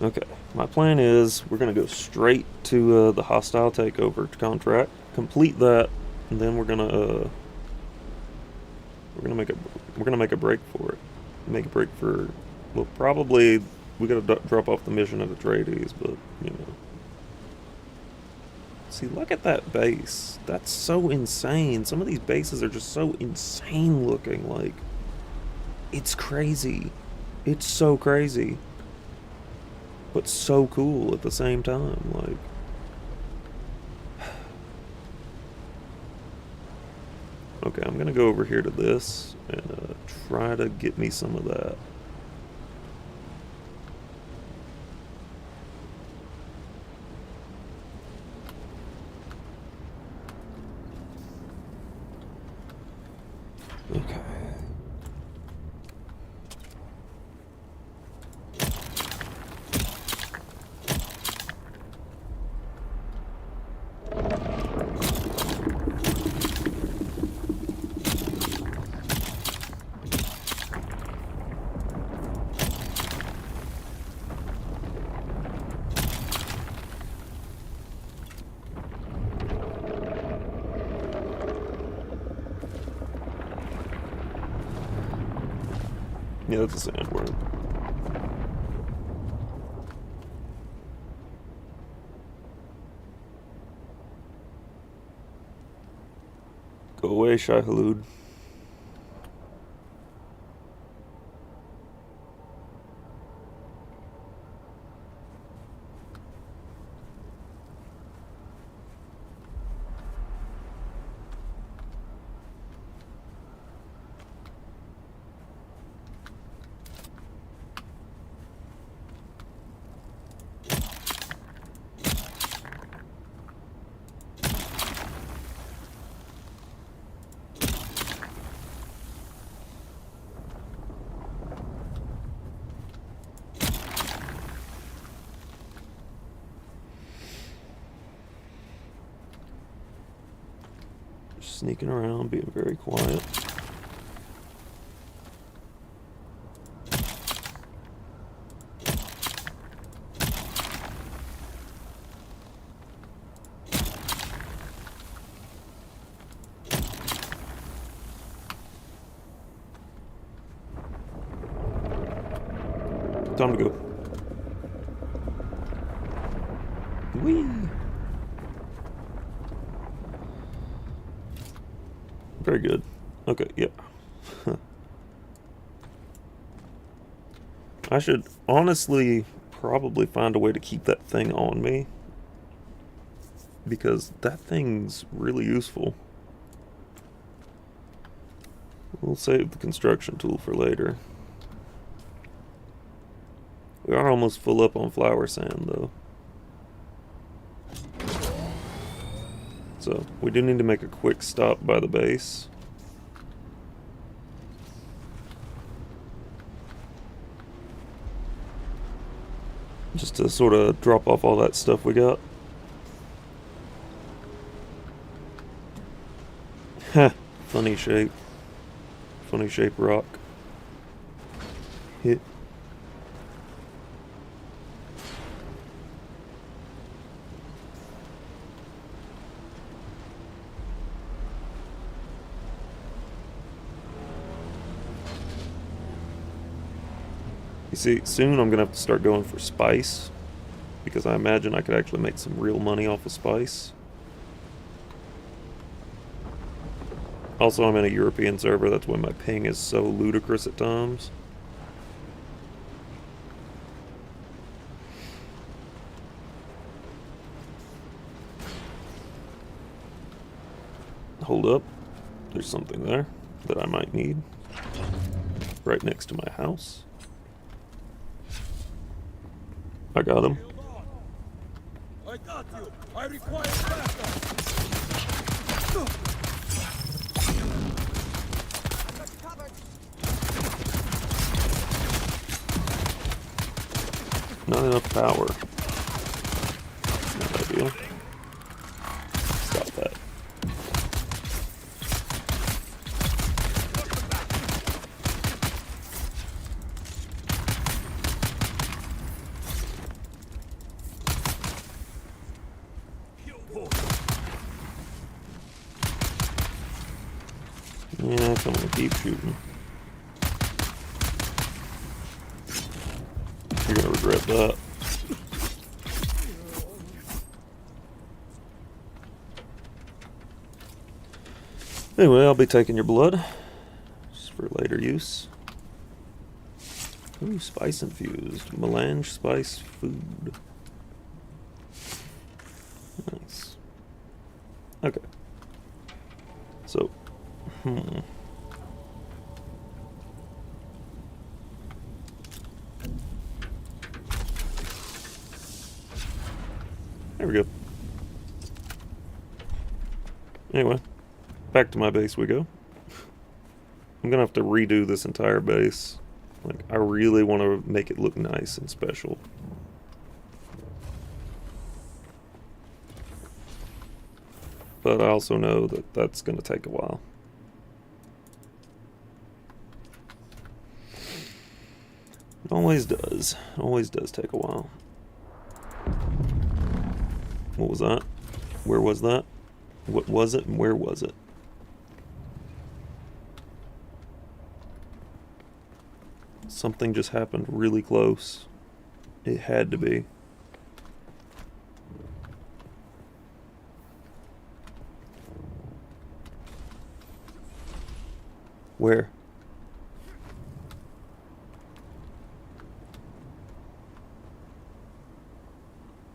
Okay, my plan is we're going to go straight to the hostile takeover contract, complete that, and then we're going to we're gonna make a break for it. Make a break for, well, probably we gotta drop off the mission at Atreides, but you know. See, look at that base. That's so insane. Some of these bases are just so insane looking. Like, it's crazy. It's so crazy, but so cool at the same time. Like. Okay, I'm gonna go over here to this and try to get me some of that. Okay. Yeah, that's a sandworm. Go away, Shai Hulud. Sneaking around, being very quiet. Time to go. Whee! Very good. Okay, yeah. I should honestly probably find a way to keep that thing on me, because that thing's really useful. We'll save the construction tool for later. We are almost full up on flower sand, though. So, we do need to make a quick stop by the base. Just to sort of drop off all that stuff we got. Heh, funny shape. Funny shape rock. Hit. You see, soon I'm going to have to start going for spice, because I imagine I could actually make some real money off of spice. Also, I'm in a European server, that's why my ping is so ludicrous at times. Hold up, there's something there that I might need. Right next to my house. I got him. I got you. I require backup. Not enough power. Not ideal. Stop that. Yeah, I'm gonna keep shooting. You're gonna regret that. Anyway, I'll be taking your blood just for later use. Ooh, spice infused. Melange spice food. Nice. Okay. So, there we go. Anyway, back to my base we go. I'm gonna have to redo this entire base. Like, I really want to make it look nice and special. But I also know that that's gonna take a while. It always does. It always does take a while. What was that? Where was that? What was it and where was it? Something just happened really close. It had to be. Where?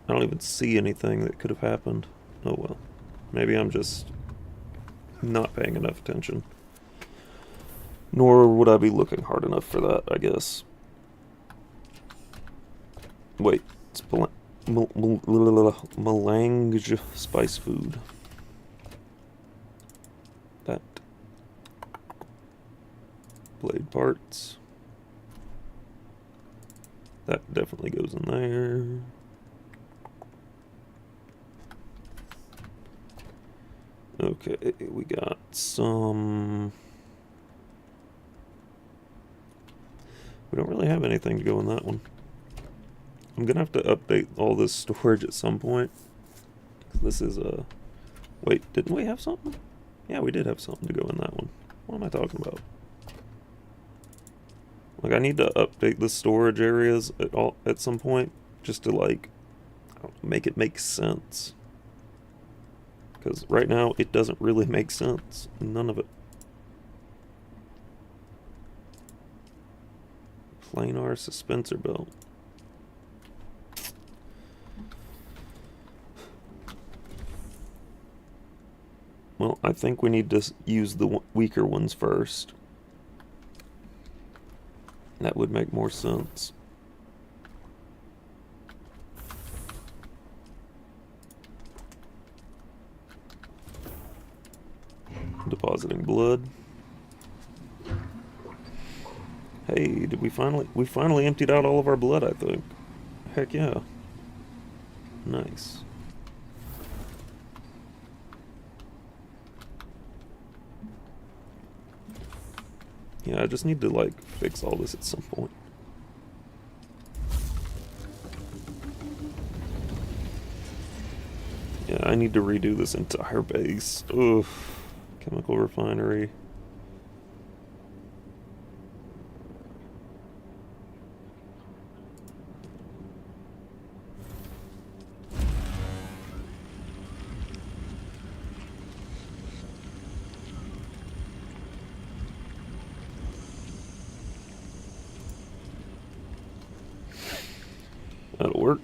I don't even see anything that could have happened. Oh well. Maybe I'm just not paying enough attention. Nor would I be looking hard enough for that, I guess. Wait, it's melange spice food. That. Blade parts. That definitely goes in there. Okay, we got some... We don't really have anything to go in that one. I'm gonna have to update all this storage at some point. This is a... Wait, didn't we have something? Yeah, we did have something to go in that one. What am I talking about? Like, I need to update the storage areas at some point, just to, like, make it make sense. Because right now, it doesn't really make sense. None of it. Planar suspensor belt. Well, I think we need to use the weaker ones first. That would make more sense. Depositing blood. Hey, did we finally emptied out all of our blood, I think. Heck yeah. Nice. Yeah, I just need to, like, fix all this at some point. Yeah, I need to redo this entire base. Ugh. Chemical refinery. That'll work.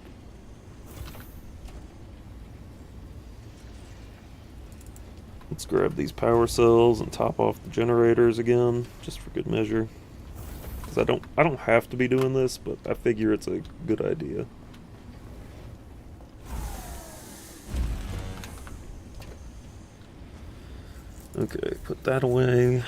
Let's grab these power cells and top off the generators again, just for good measure. Because I don't have to be doing this, but I figure it's a good idea. Okay, put that away.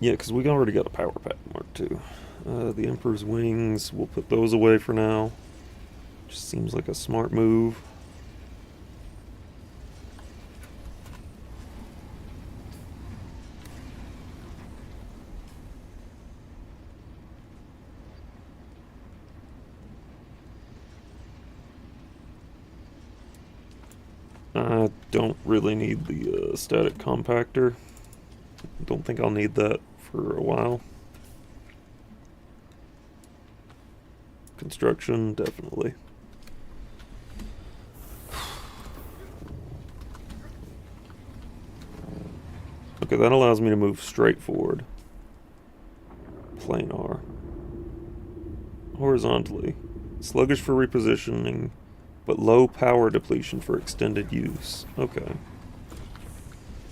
Yeah, because we already got a power pack Mark II. The Emperor's Wings, we'll put those away for now. Just seems like a smart move. I don't really need the static compactor. Don't think I'll need that for a while. Construction, definitely. Okay, that allows me to move straight forward. Planar. Horizontally. Sluggish for repositioning, but low power depletion for extended use. Okay.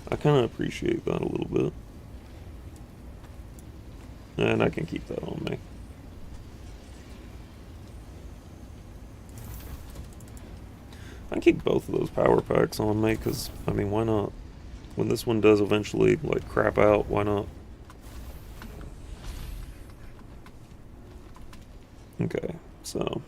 I kind of appreciate that a little bit. And I can keep that on me. I can keep both of those power packs on me, because, I mean, why not? When this one does eventually, like, crap out, why not? Okay, so...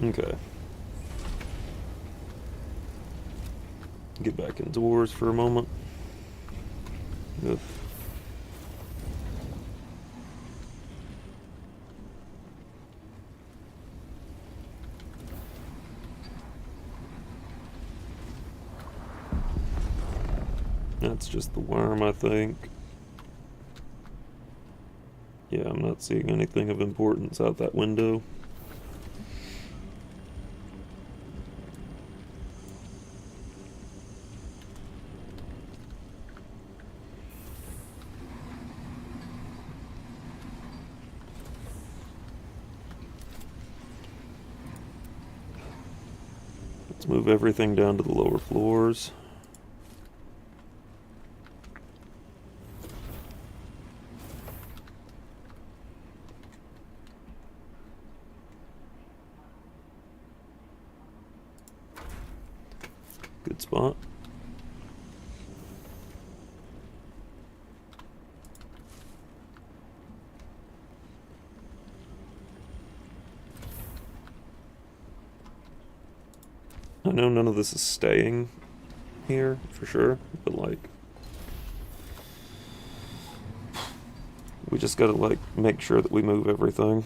Okay. Get back indoors for a moment. Ugh. That's just the worm, I think. Yeah, I'm not seeing anything of importance out that window. Let's move everything down to the lower floors. Good spot. I know none of this is staying here, for sure, but, like, we just gotta, like, make sure that we move everything.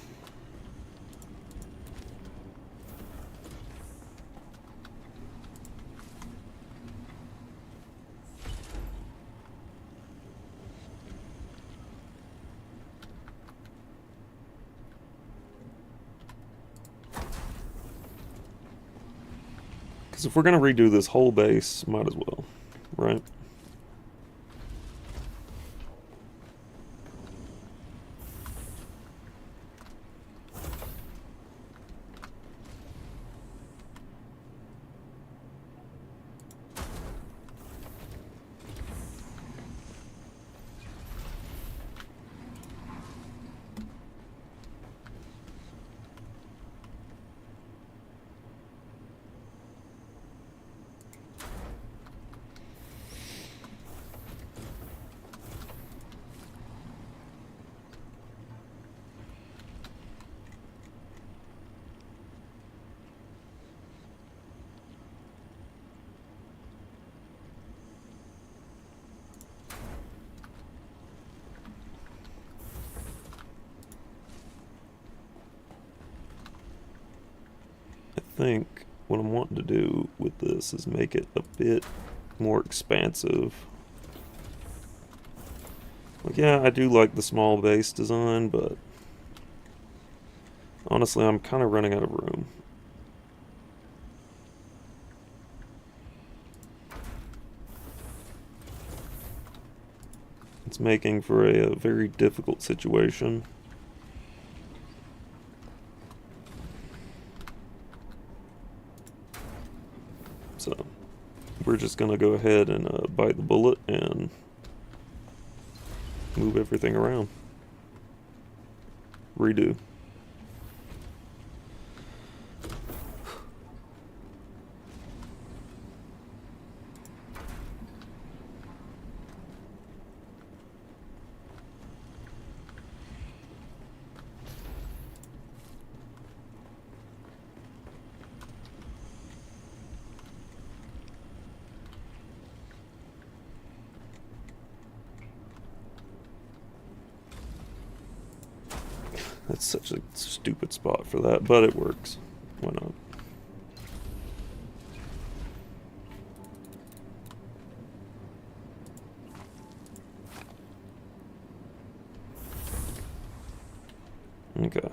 Because if we're gonna redo this whole base, might as well, right? I think what I'm wanting to do with this is make it a bit more expansive. Like, yeah, I do like the small base design, but honestly, I'm kind of running out of room. It's making for a very difficult situation. we're just gonna go ahead and bite the bullet and move everything around. Redo. That's such a stupid spot for that, but it works. Why not? Okay.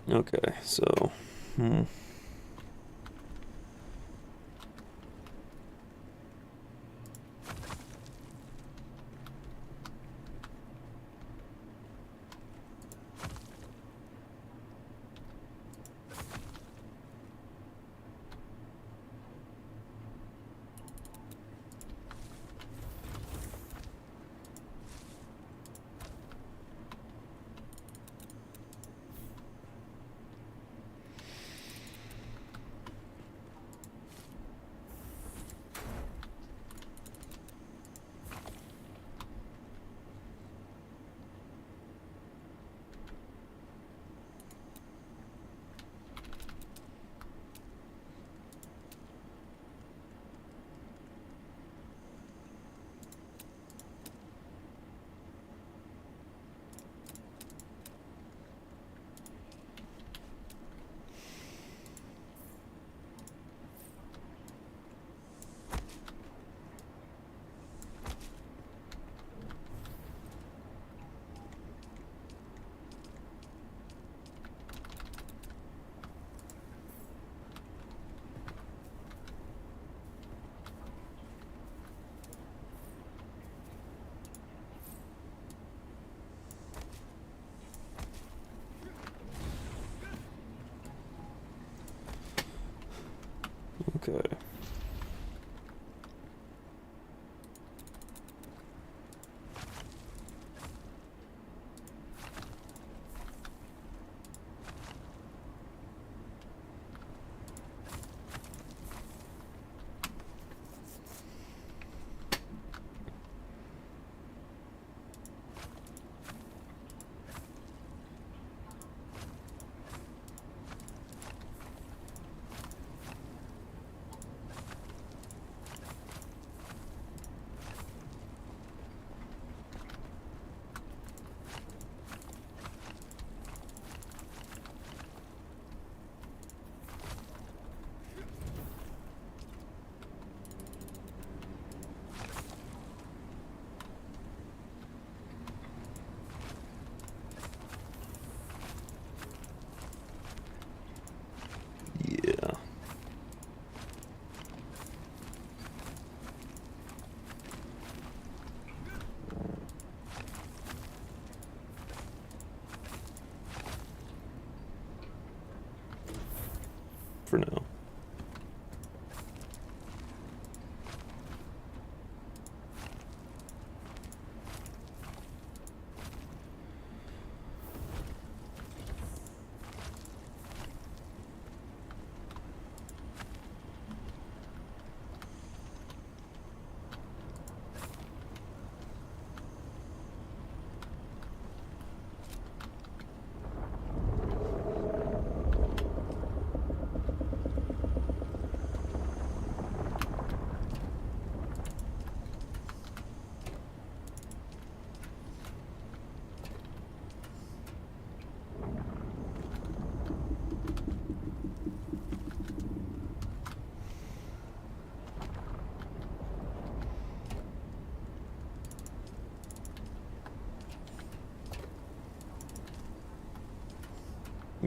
Okay, so,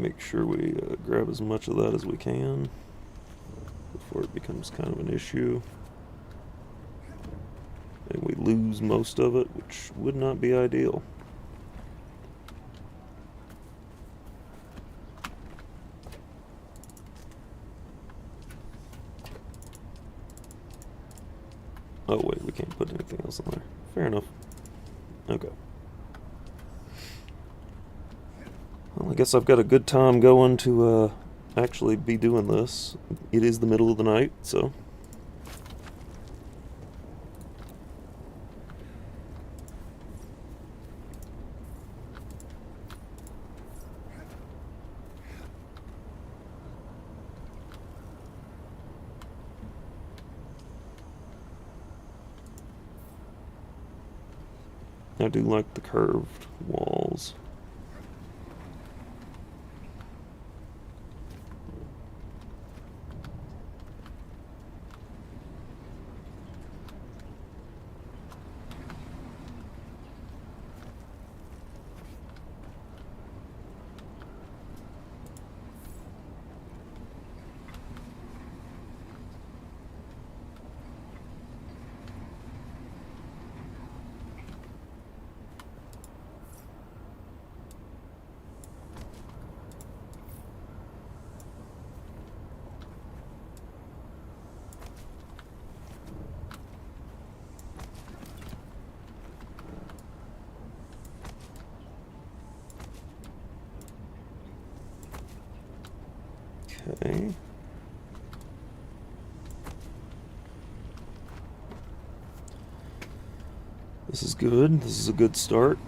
make sure we grab as much of that as we can before it becomes kind of an issue. And we lose most of it, which would not be ideal. Oh wait, we can't put anything else in there. Fair enough. Okay. Well, I guess I've got a good time going to actually be doing this. It is the middle of the night, so... I do like the curved walls. Okay. This is good. This is a good start.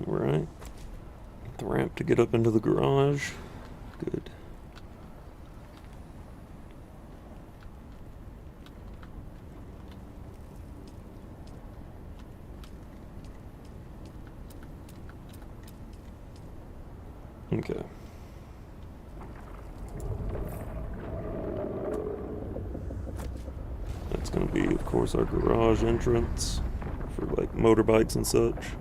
Alright. The ramp to get up into the garage. Good. Okay. That's gonna be, of course, our garage entrance for like motorbikes and such.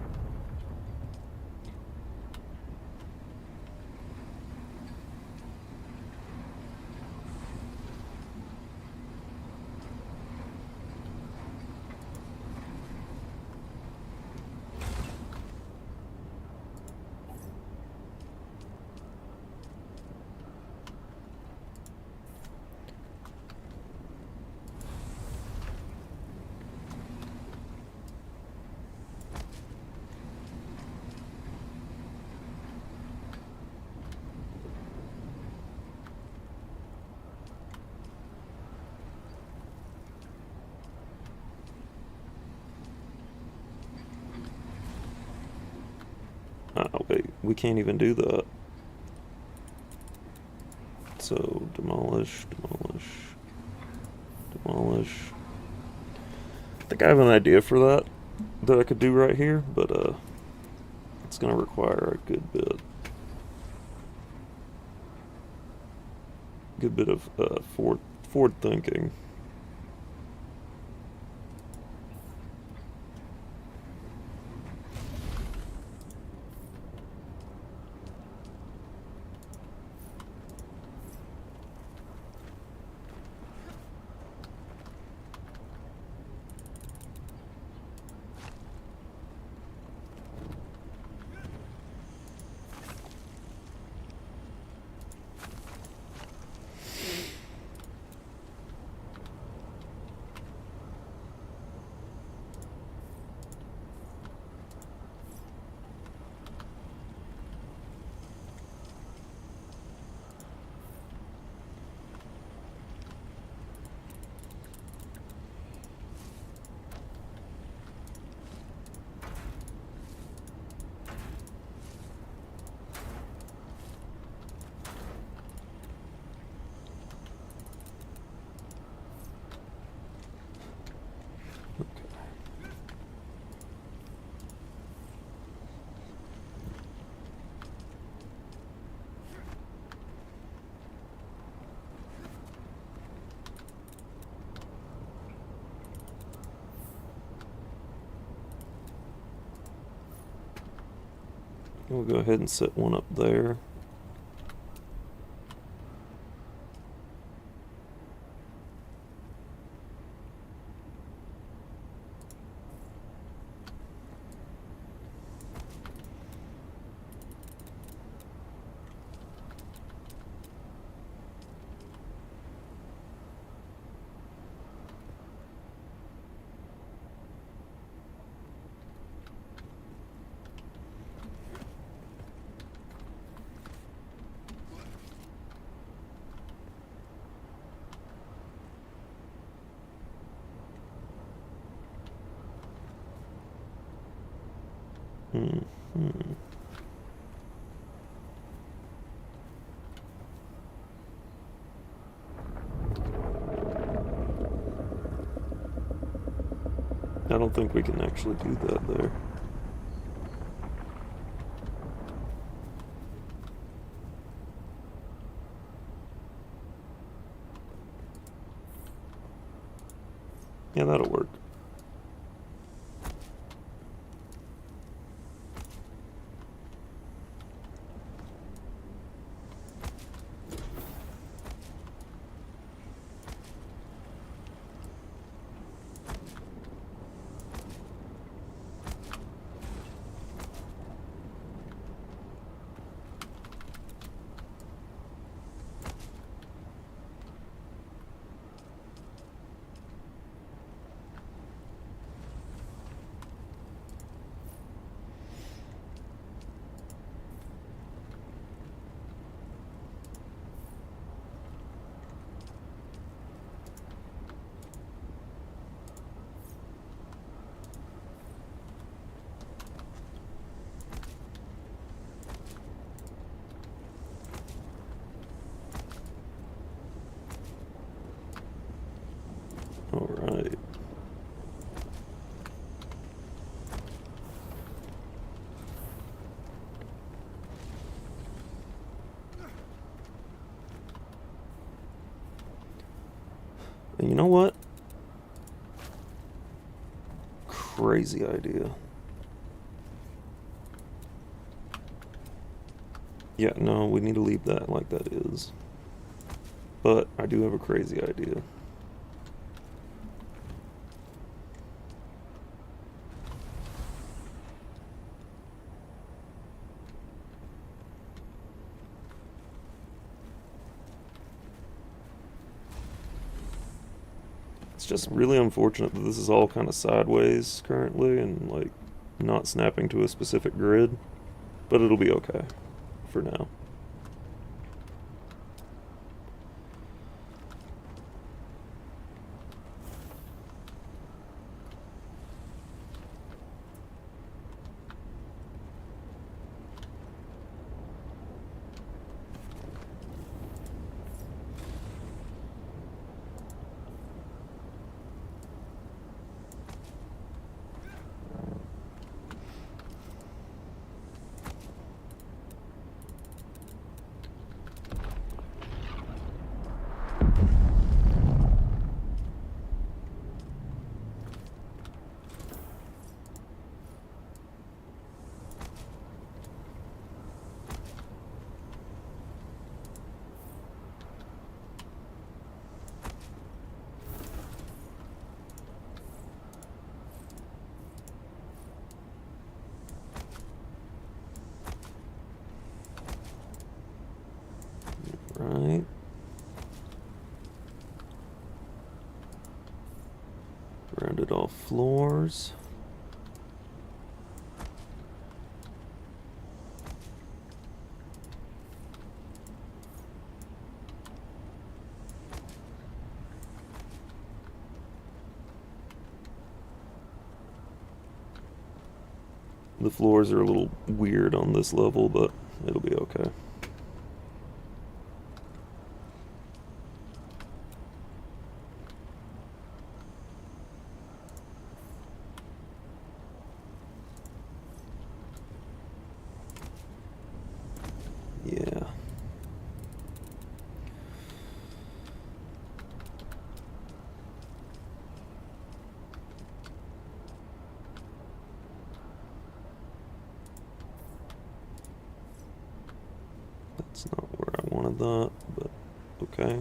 Oh, wait, we can't even do that. So, demolish, demolish, demolish. I think I have an idea for that I could do right here, but it's gonna require a good bit of forward thinking. We'll go ahead and set one up there. I don't think we can actually do that there. Yeah, that'll work. All right. And you know what? Crazy idea. Yeah, no, we need to leave that like that is. But I do have a crazy idea. It's just really unfortunate that this is all kind of sideways currently and like not snapping to a specific grid, but it'll be okay for now. Right. Rounded off floors. The floors are a little weird on this level, but it'll be okay. Yeah. that, but okay.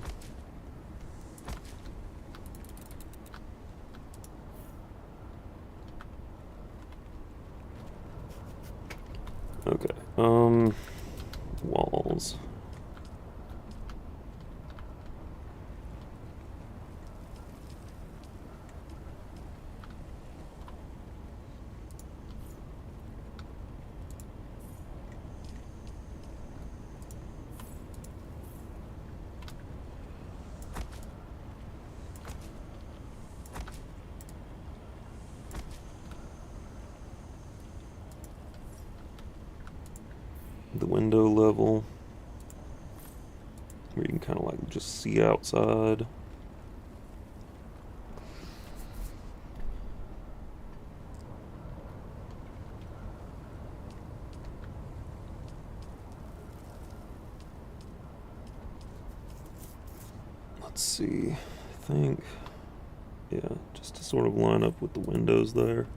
Okay, walls. The window level, where you can kind of like just see outside. Let's see, I think, yeah, just to sort of line up with the windows there.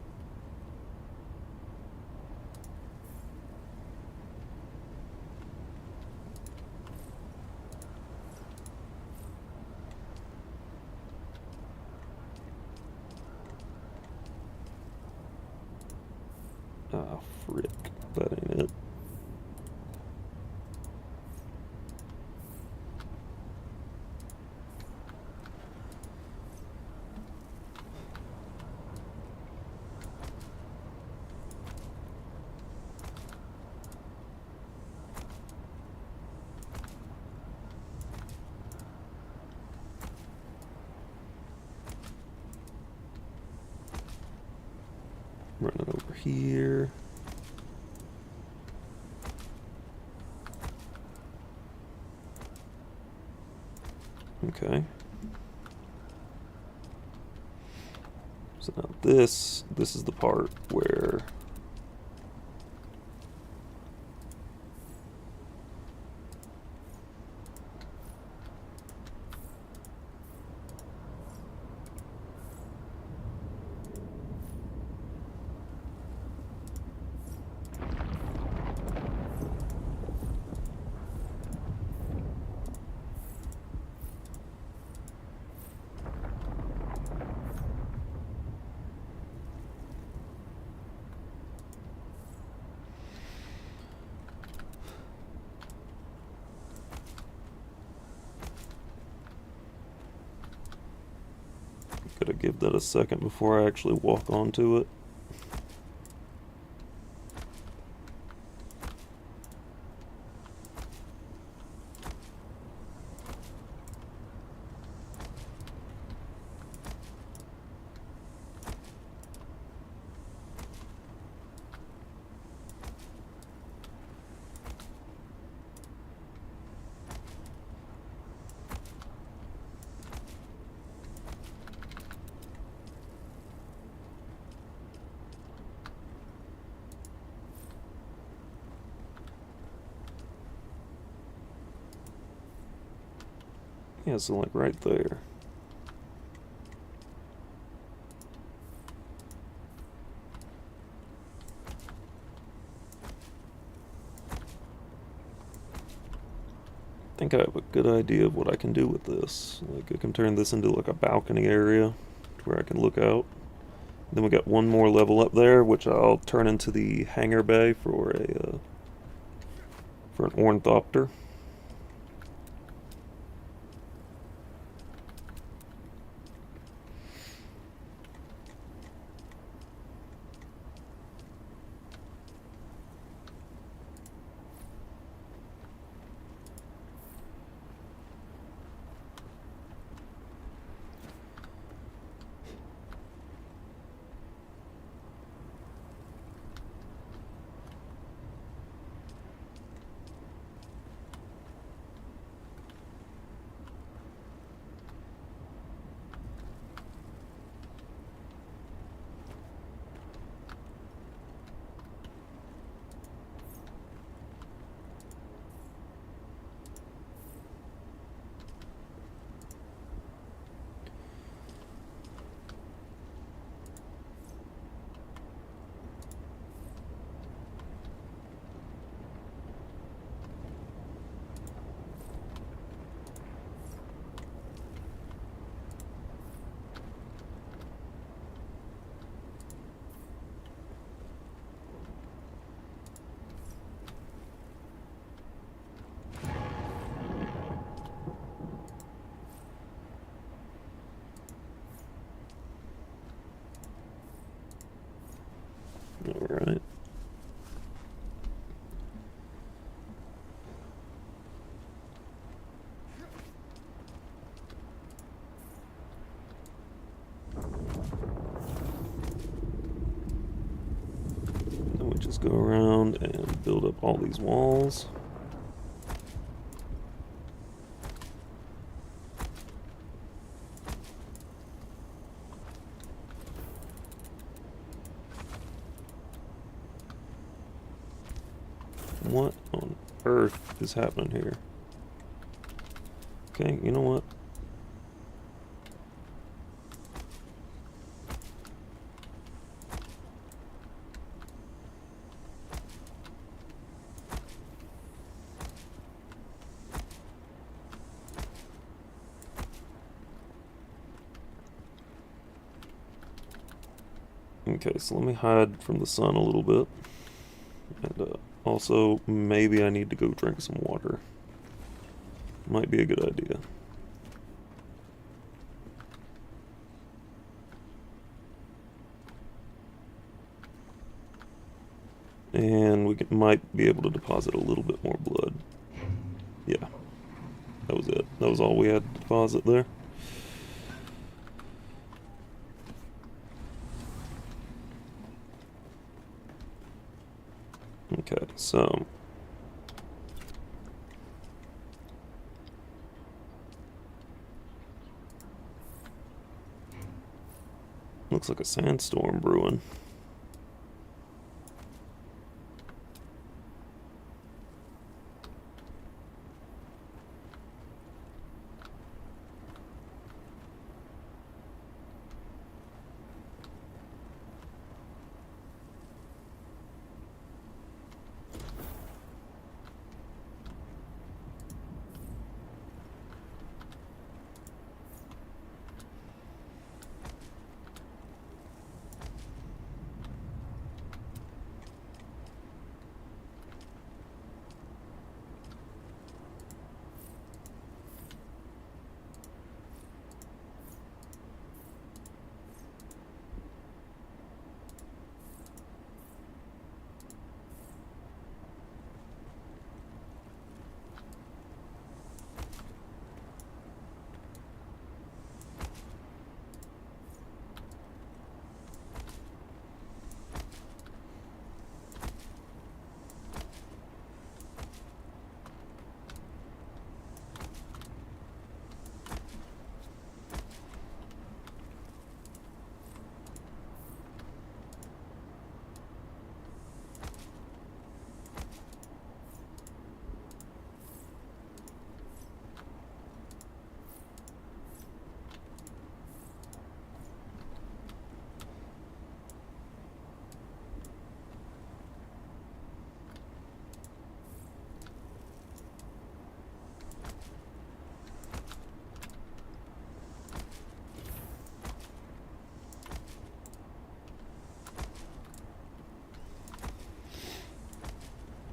Ah, frick. That ain't it. Run it over here. Okay. So now this is the part where gotta give that a second before I actually walk onto it. Yeah, so like right there. I think I have a good idea of what I can do with this. Like I can turn this into like a balcony area to where I can look out. Then we got one more level up there, which I'll turn into the hangar bay for a for an ornithopter. right? Then we just go around and build up all these walls. What on earth is happening here? Okay, you know what? Okay, so let me hide from the sun a little bit. And also, maybe I need to go drink some water. Might be a good idea. And we might be able to deposit a little bit more blood. Yeah, that was it. That was all we had to deposit there. Okay, so looks like a sandstorm brewing.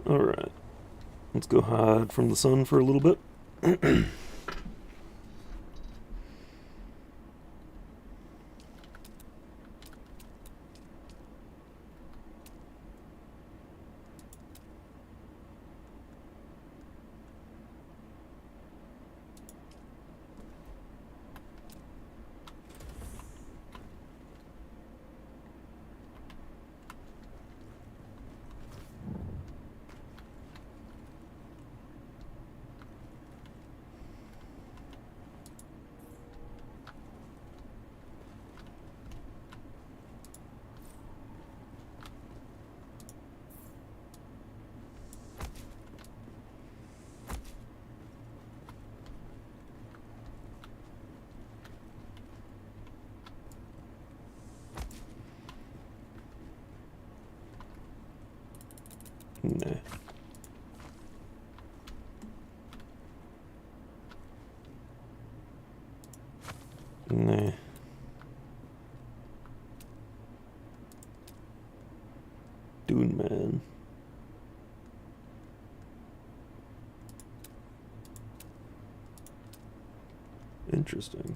Alright, let's go hide from the sun for a little bit. Nah. Nah. Dune man. Interesting.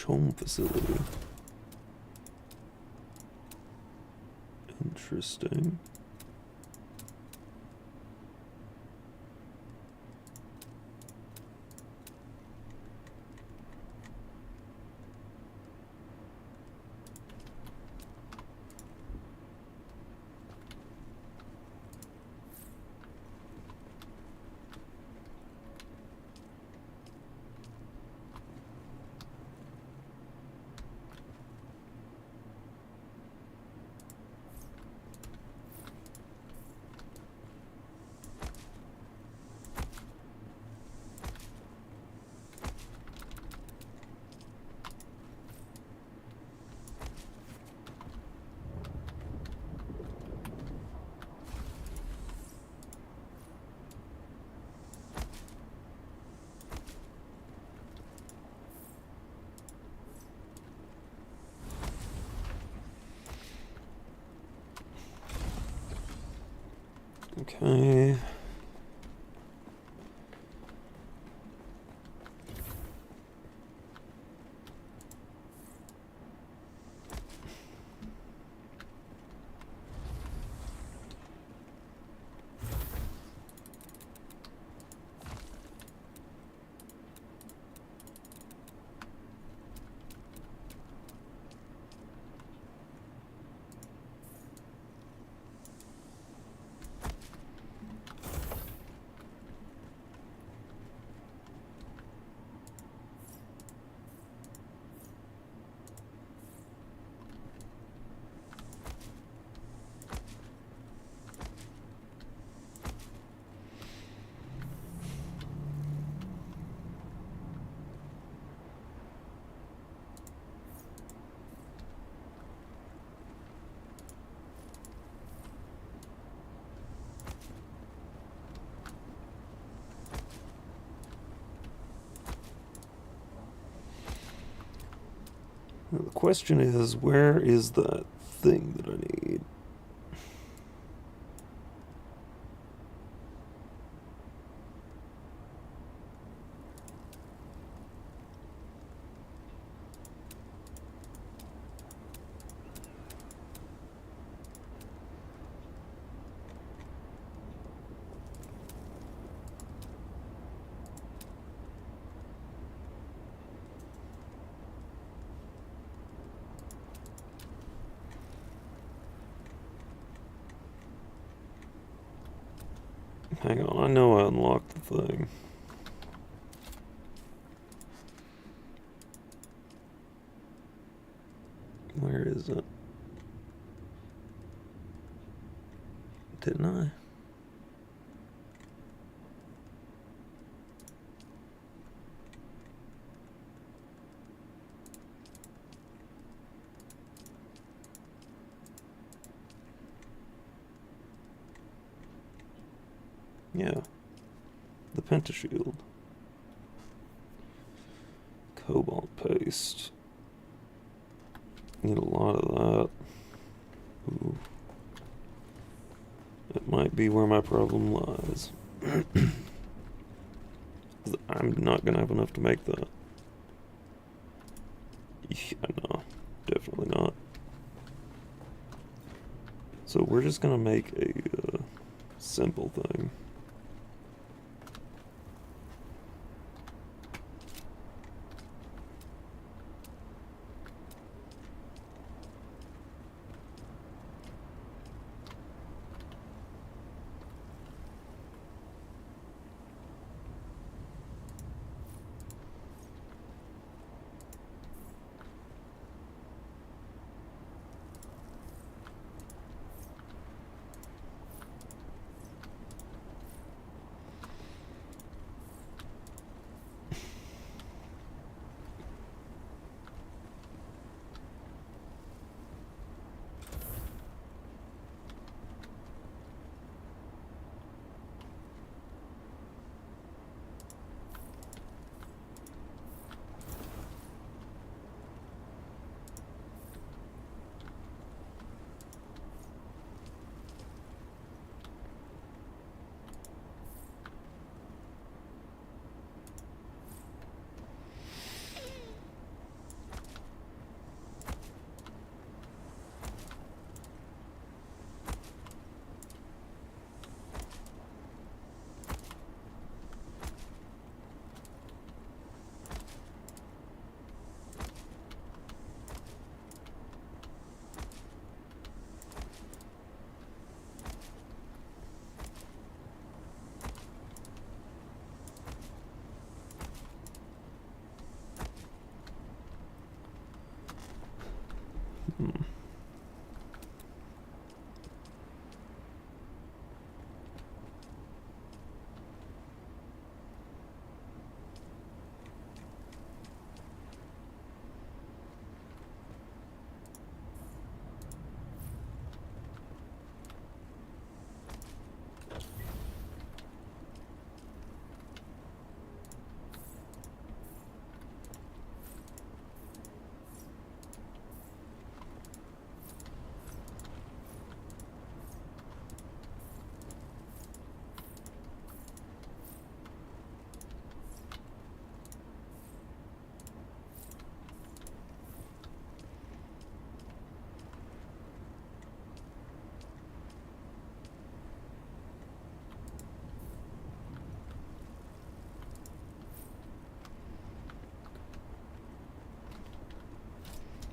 home facility. Interesting. Okay. Now the question is, where is that thing that I need? Hang on, I know I unlocked the thing. Where is it? Didn't I? Yeah. The pentashield. Cobalt paste. Need a lot of that. Ooh. That might be where my problem lies. I'm not gonna have enough to make that. Yeah, no, definitely not. So we're just gonna make a simple thing.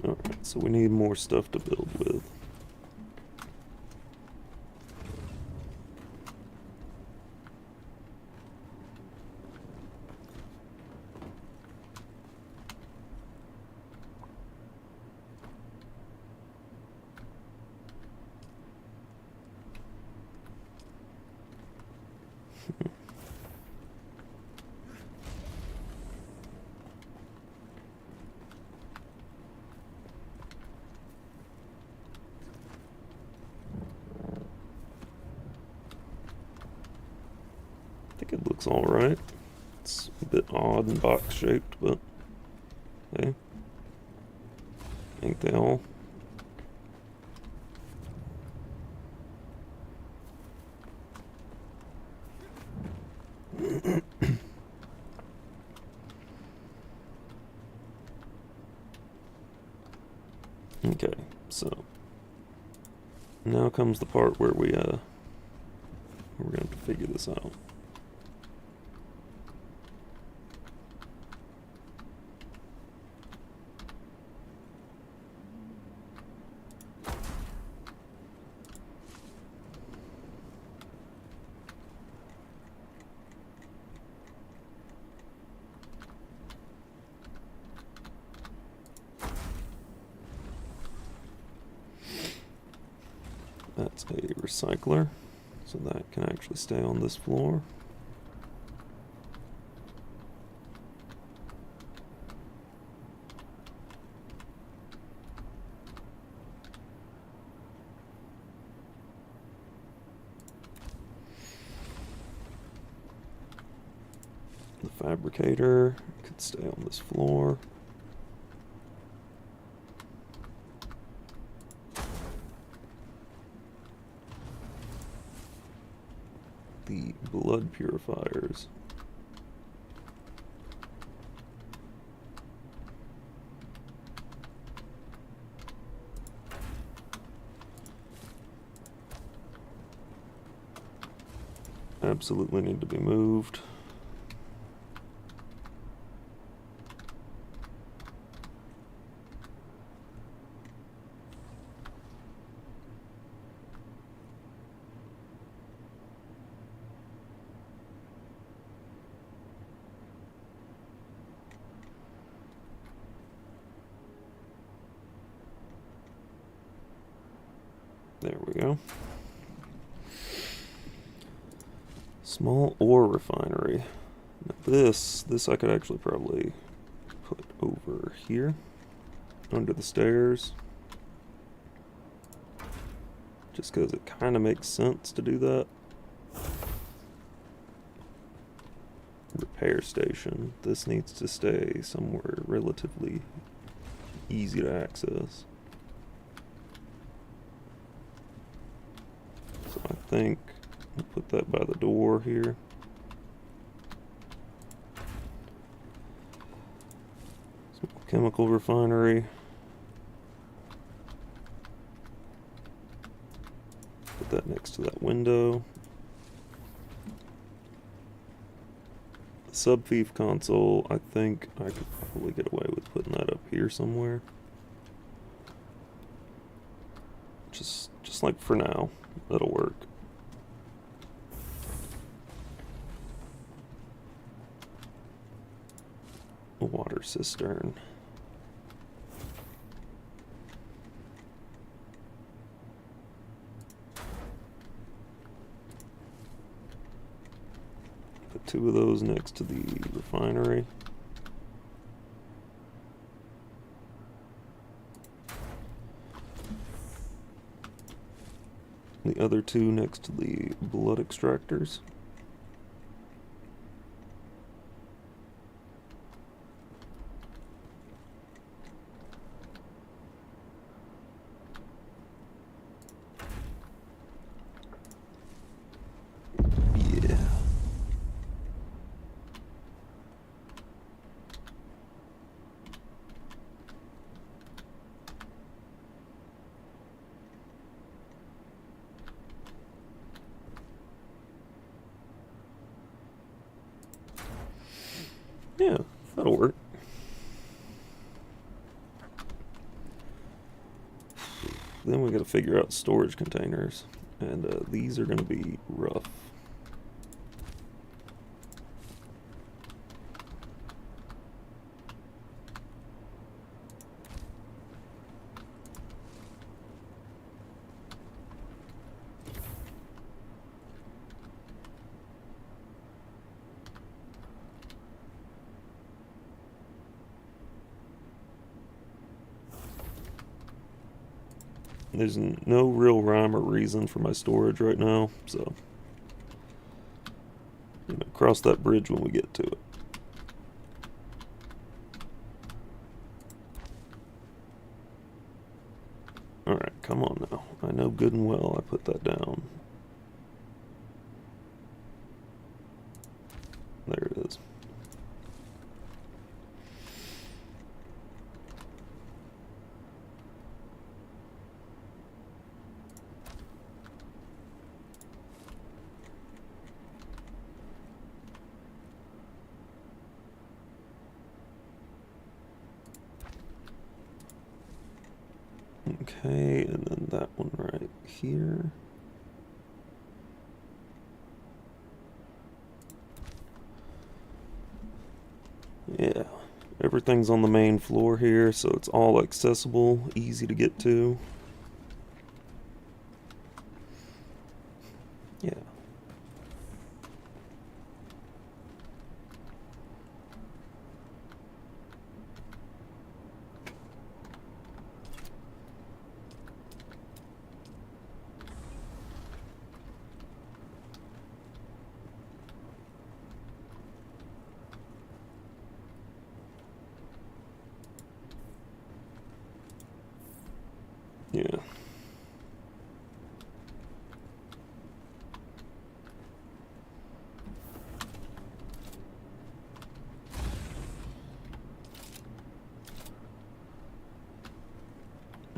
Alright, so we need more stuff to build with. I think it looks alright. It's a bit odd and box shaped, but hey, ain't they all? Okay, so now comes the part where we're gonna have to figure this out. That's a recycler, so that can actually stay on this floor. The fabricator could stay on this floor. The blood purifiers. Absolutely need to be moved. There we go. Small ore refinery. Now this I could actually probably put over here, under the stairs. Just because it kind of makes sense to do that. Repair station. This needs to stay somewhere relatively easy to access. So I think I'll put that by the door here. Small chemical refinery. Put that next to that window. The sub-thief console, I think I could probably get away with putting that up here somewhere. Just like for now, that'll work. A water cistern. Put two of those next to the refinery. The other two next to the blood extractors. Yeah. figure out storage containers, and these are going to be rough. There's no real rhyme or reason for my storage right now, so I'm gonna cross that bridge when we get to it. Alright, come on now. I know good and well I put that down. There it is. Okay, and then that one right here. Yeah, everything's on the main floor here, so it's all accessible, easy to get to. Yeah. Yeah.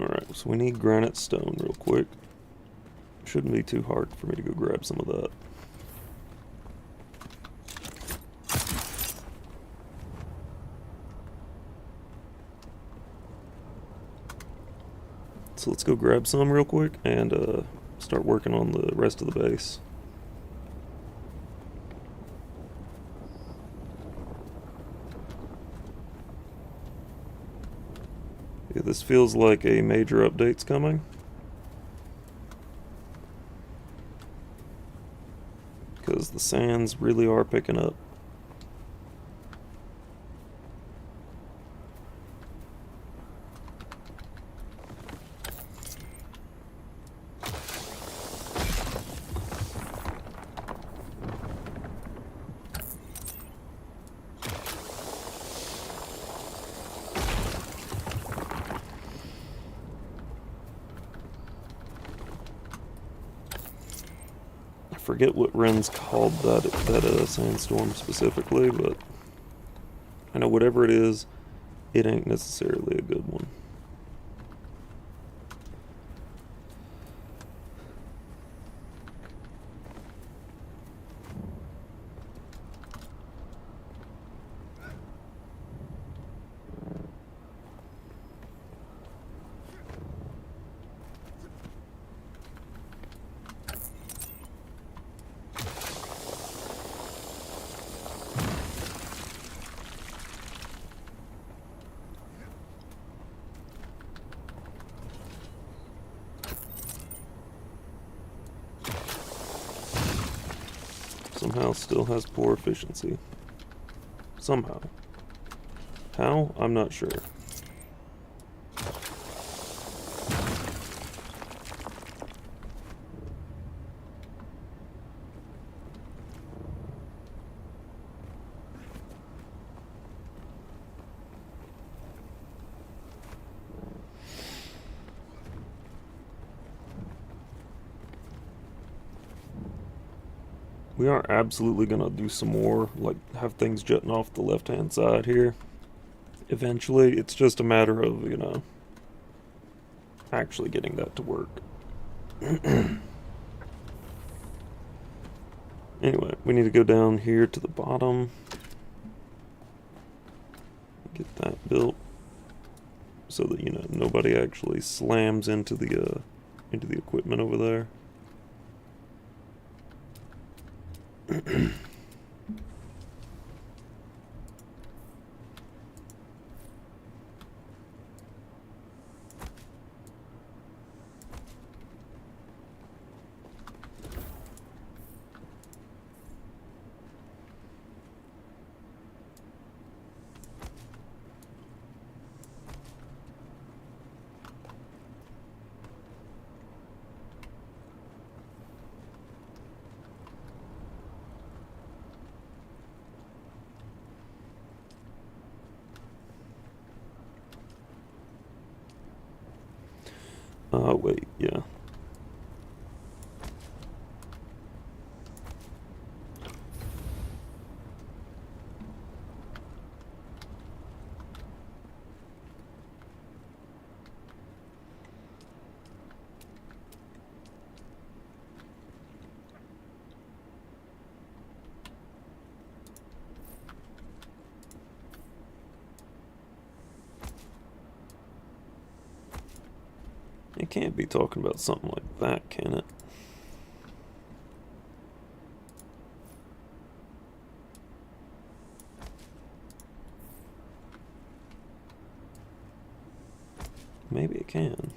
Alright, so we need granite stone real quick. Shouldn't be too hard for me to go grab some of that. So let's go grab some real quick and start working on the rest of the base. Yeah, this feels like a major update's coming. Because the sands really are picking up. I forget what Ren's called that sandstorm specifically, but I know whatever it is, it ain't necessarily a good one. Somehow still has poor efficiency. Somehow. How? I'm not sure. We are absolutely gonna do some more, like have things jutting off the left-hand side here. Eventually, it's just a matter of, you know, actually getting that to work. Anyway, we need to go down here to the bottom. Get that built so that, you know, nobody actually slams into the into the equipment over there. Wait, yeah. It can't be talking about something like that, can it? Maybe it can.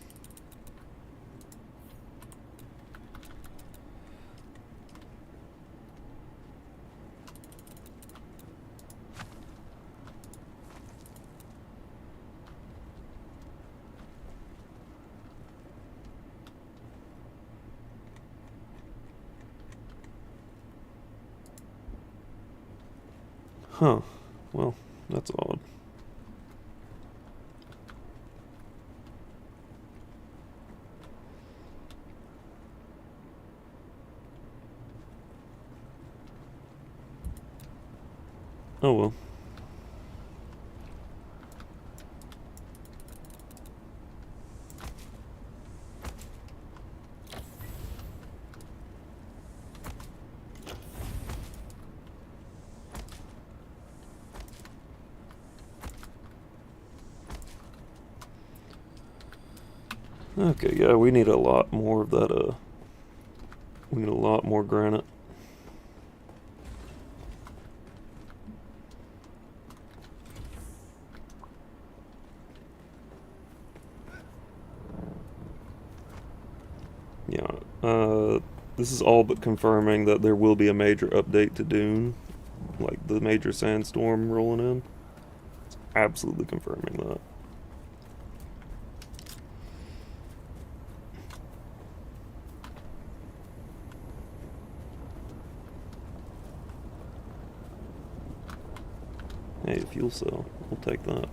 Huh. Well, that's odd. Oh well. Okay, yeah, we need a lot more of that, we need a lot more granite. Yeah, this is all but confirming that there will be a major update to Dune, like the major sandstorm rolling in. It's absolutely confirming that. Hey, a fuel cell. We'll take that.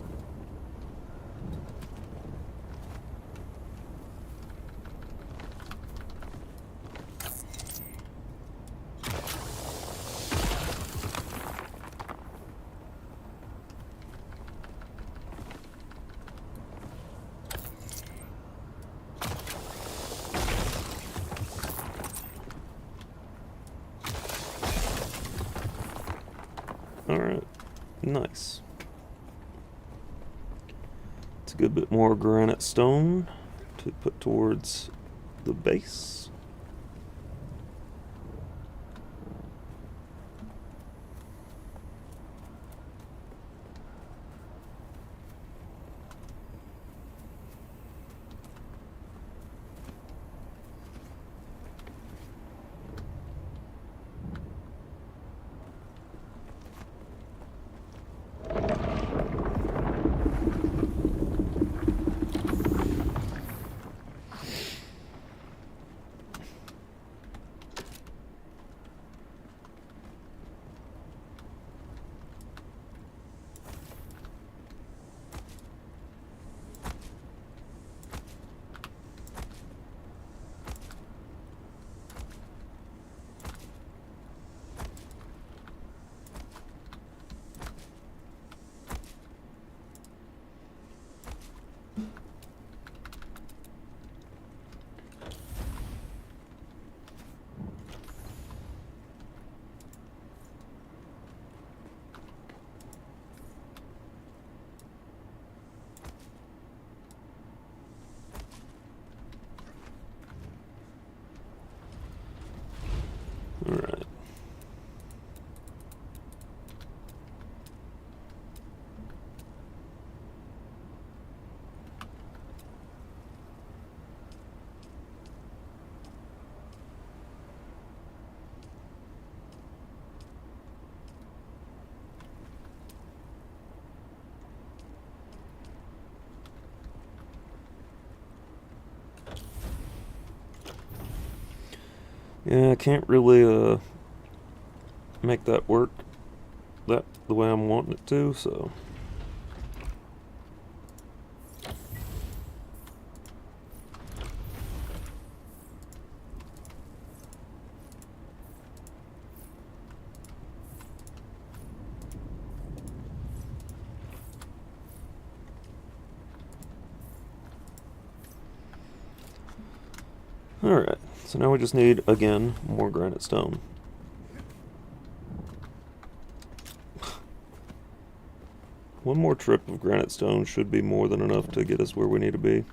Alright, nice. It's a good bit more granite stone to put towards the base. Alright. Yeah, I can't really make that work the way I'm wanting it to, so alright, so now we just need, again, more granite stone. One more trip of granite stone should be more than enough to get us where we need to be.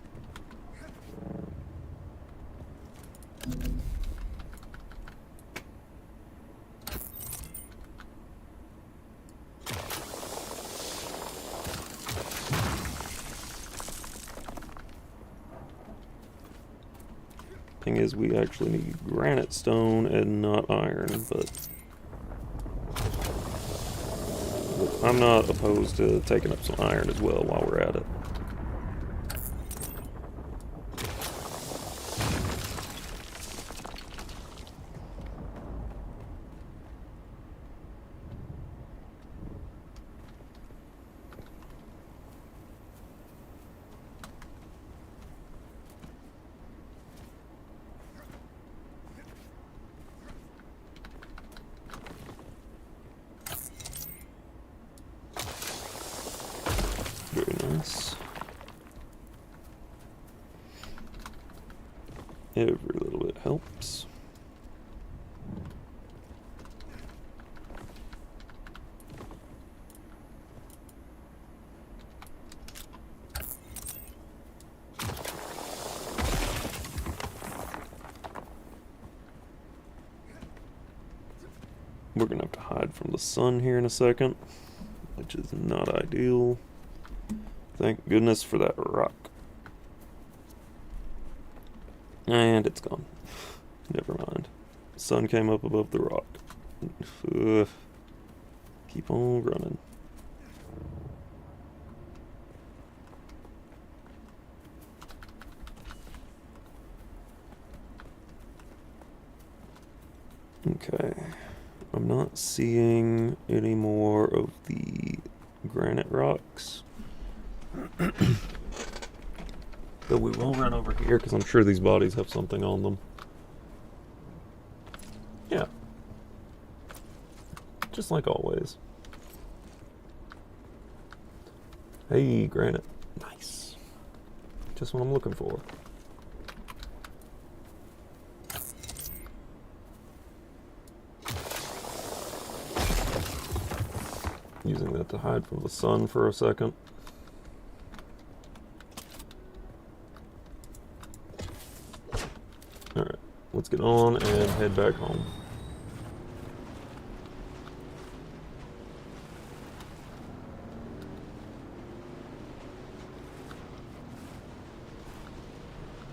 Thing is, we actually need granite stone and not iron, but I'm not opposed to taking up some iron as well while we're at it. Very nice. Every little bit helps. We're gonna have to hide from the sun here in a second, which is not ideal. Thank goodness for that rock. And it's gone. Never mind. Sun came up above the rock. Ugh. Keep on running. Okay. I'm not seeing any more of the granite rocks. But we will run over here because I'm sure these bodies have something on them. Yeah. Just like always. Hey, granite. Nice. Just what I'm looking for. Using that to hide from the sun for a second. Alright, let's get on and head back home.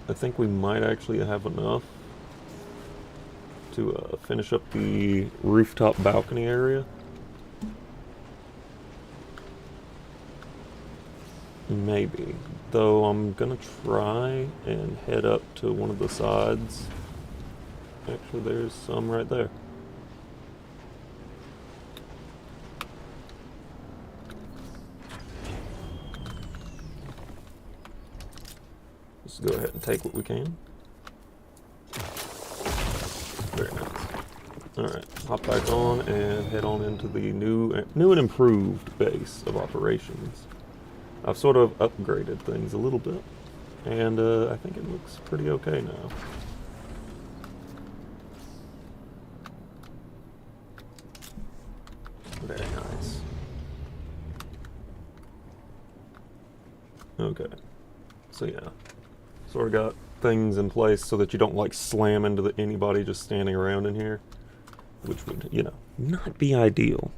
I think we might actually have enough to finish up the rooftop balcony area. Maybe. Though I'm gonna try and head up to one of the sides. Actually, there's some right there. Let's go ahead and take what we can. Very nice. Alright, hop back on and head on into the new and improved base of operations. I've sort of upgraded things a little bit, and I think it looks pretty okay now. Very nice. Okay, so yeah, sort of got things in place so that you don't like slam into anybody just standing around in here. which would, you know, not be ideal.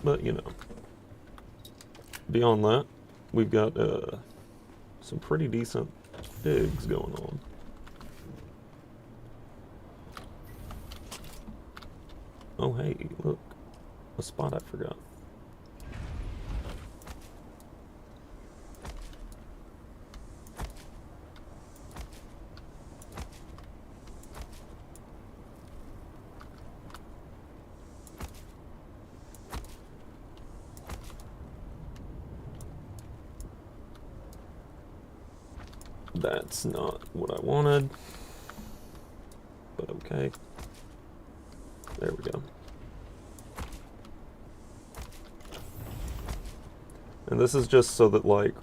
But, you know, beyond that, we've got some pretty decent digs going on. Oh, hey, look, a spot I forgot. That's not what I wanted, but okay. There we go. And this is just so that, like,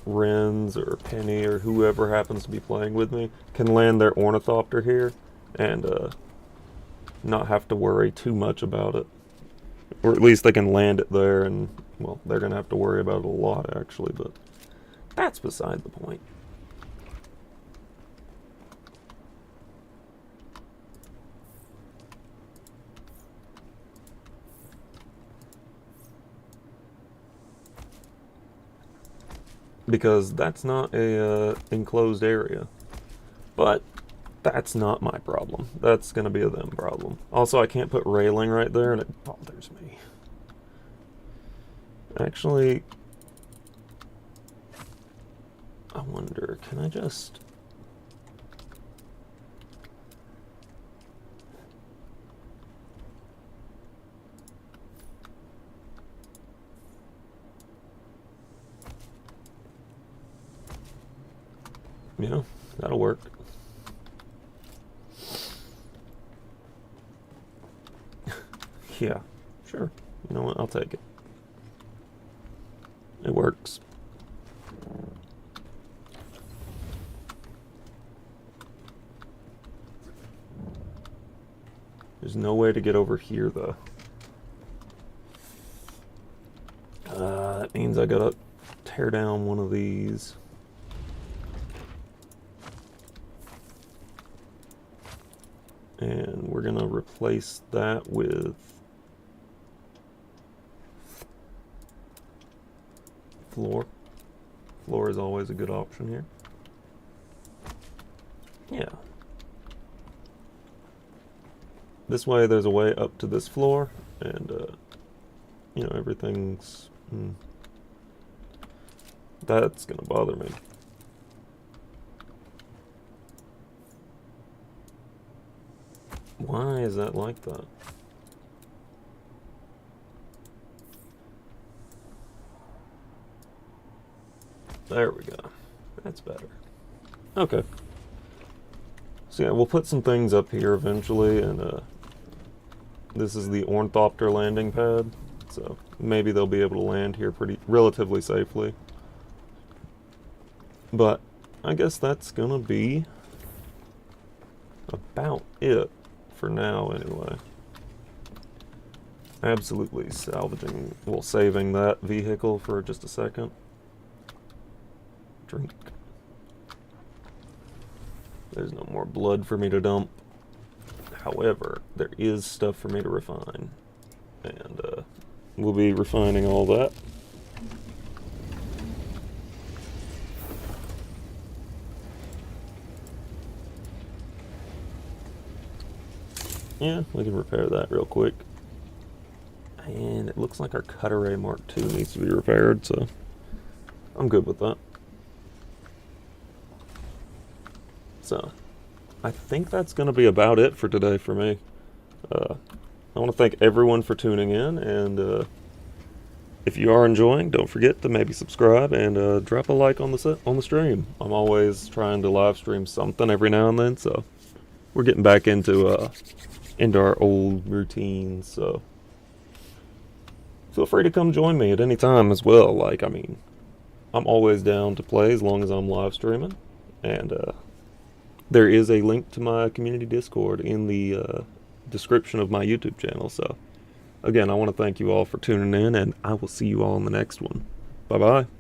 Renz or Penny or whoever happens to be playing with me can land their ornithopter here and not have to worry too much about it. Or at least they can land it there, and, well, they're going to have to worry about it a lot, actually, but that's beside the point. Because that's not a enclosed area. But that's not my problem. That's going to be a them problem. Also, I can't put railing right there, and it bothers me. Actually, I wonder, can I just... Yeah, that'll work. Yeah, sure. You know what? I'll take it. It works. There's no way to get over here, though. That means I gotta tear down one of these. And we're gonna replace that with floor. Floor is always a good option here. Yeah. This way there's a way up to this floor, and you know, everything's that's gonna bother me. Why is that like that? There we go. That's better. Okay. So yeah, we'll put some things up here eventually, and this is the ornithopter landing pad, so maybe they'll be able to land here relatively safely. But I guess that's gonna be about it. For now, anyway. Absolutely salvaging, well, saving that vehicle for just a second. Drink. There's no more blood for me to dump. However, there is stuff for me to refine. And we'll be refining all that. Yeah, we can repair that real quick. And it looks like our cut array Mark II needs to be repaired, so I'm good with that. So, I think that's going to be about it for today for me. I want to thank everyone for tuning in, and if you are enjoying, don't forget to maybe subscribe and drop a like on the stream. I'm always trying to live stream something every now and then, so we're getting back into our old routines, so feel free to come join me at any time as well. Like, I mean, I'm always down to play as long as I'm live streaming, and there is a link to my community Discord in the description of my YouTube channel. So again, I want to thank you all for tuning in, and I will see you all in the next one. Bye bye.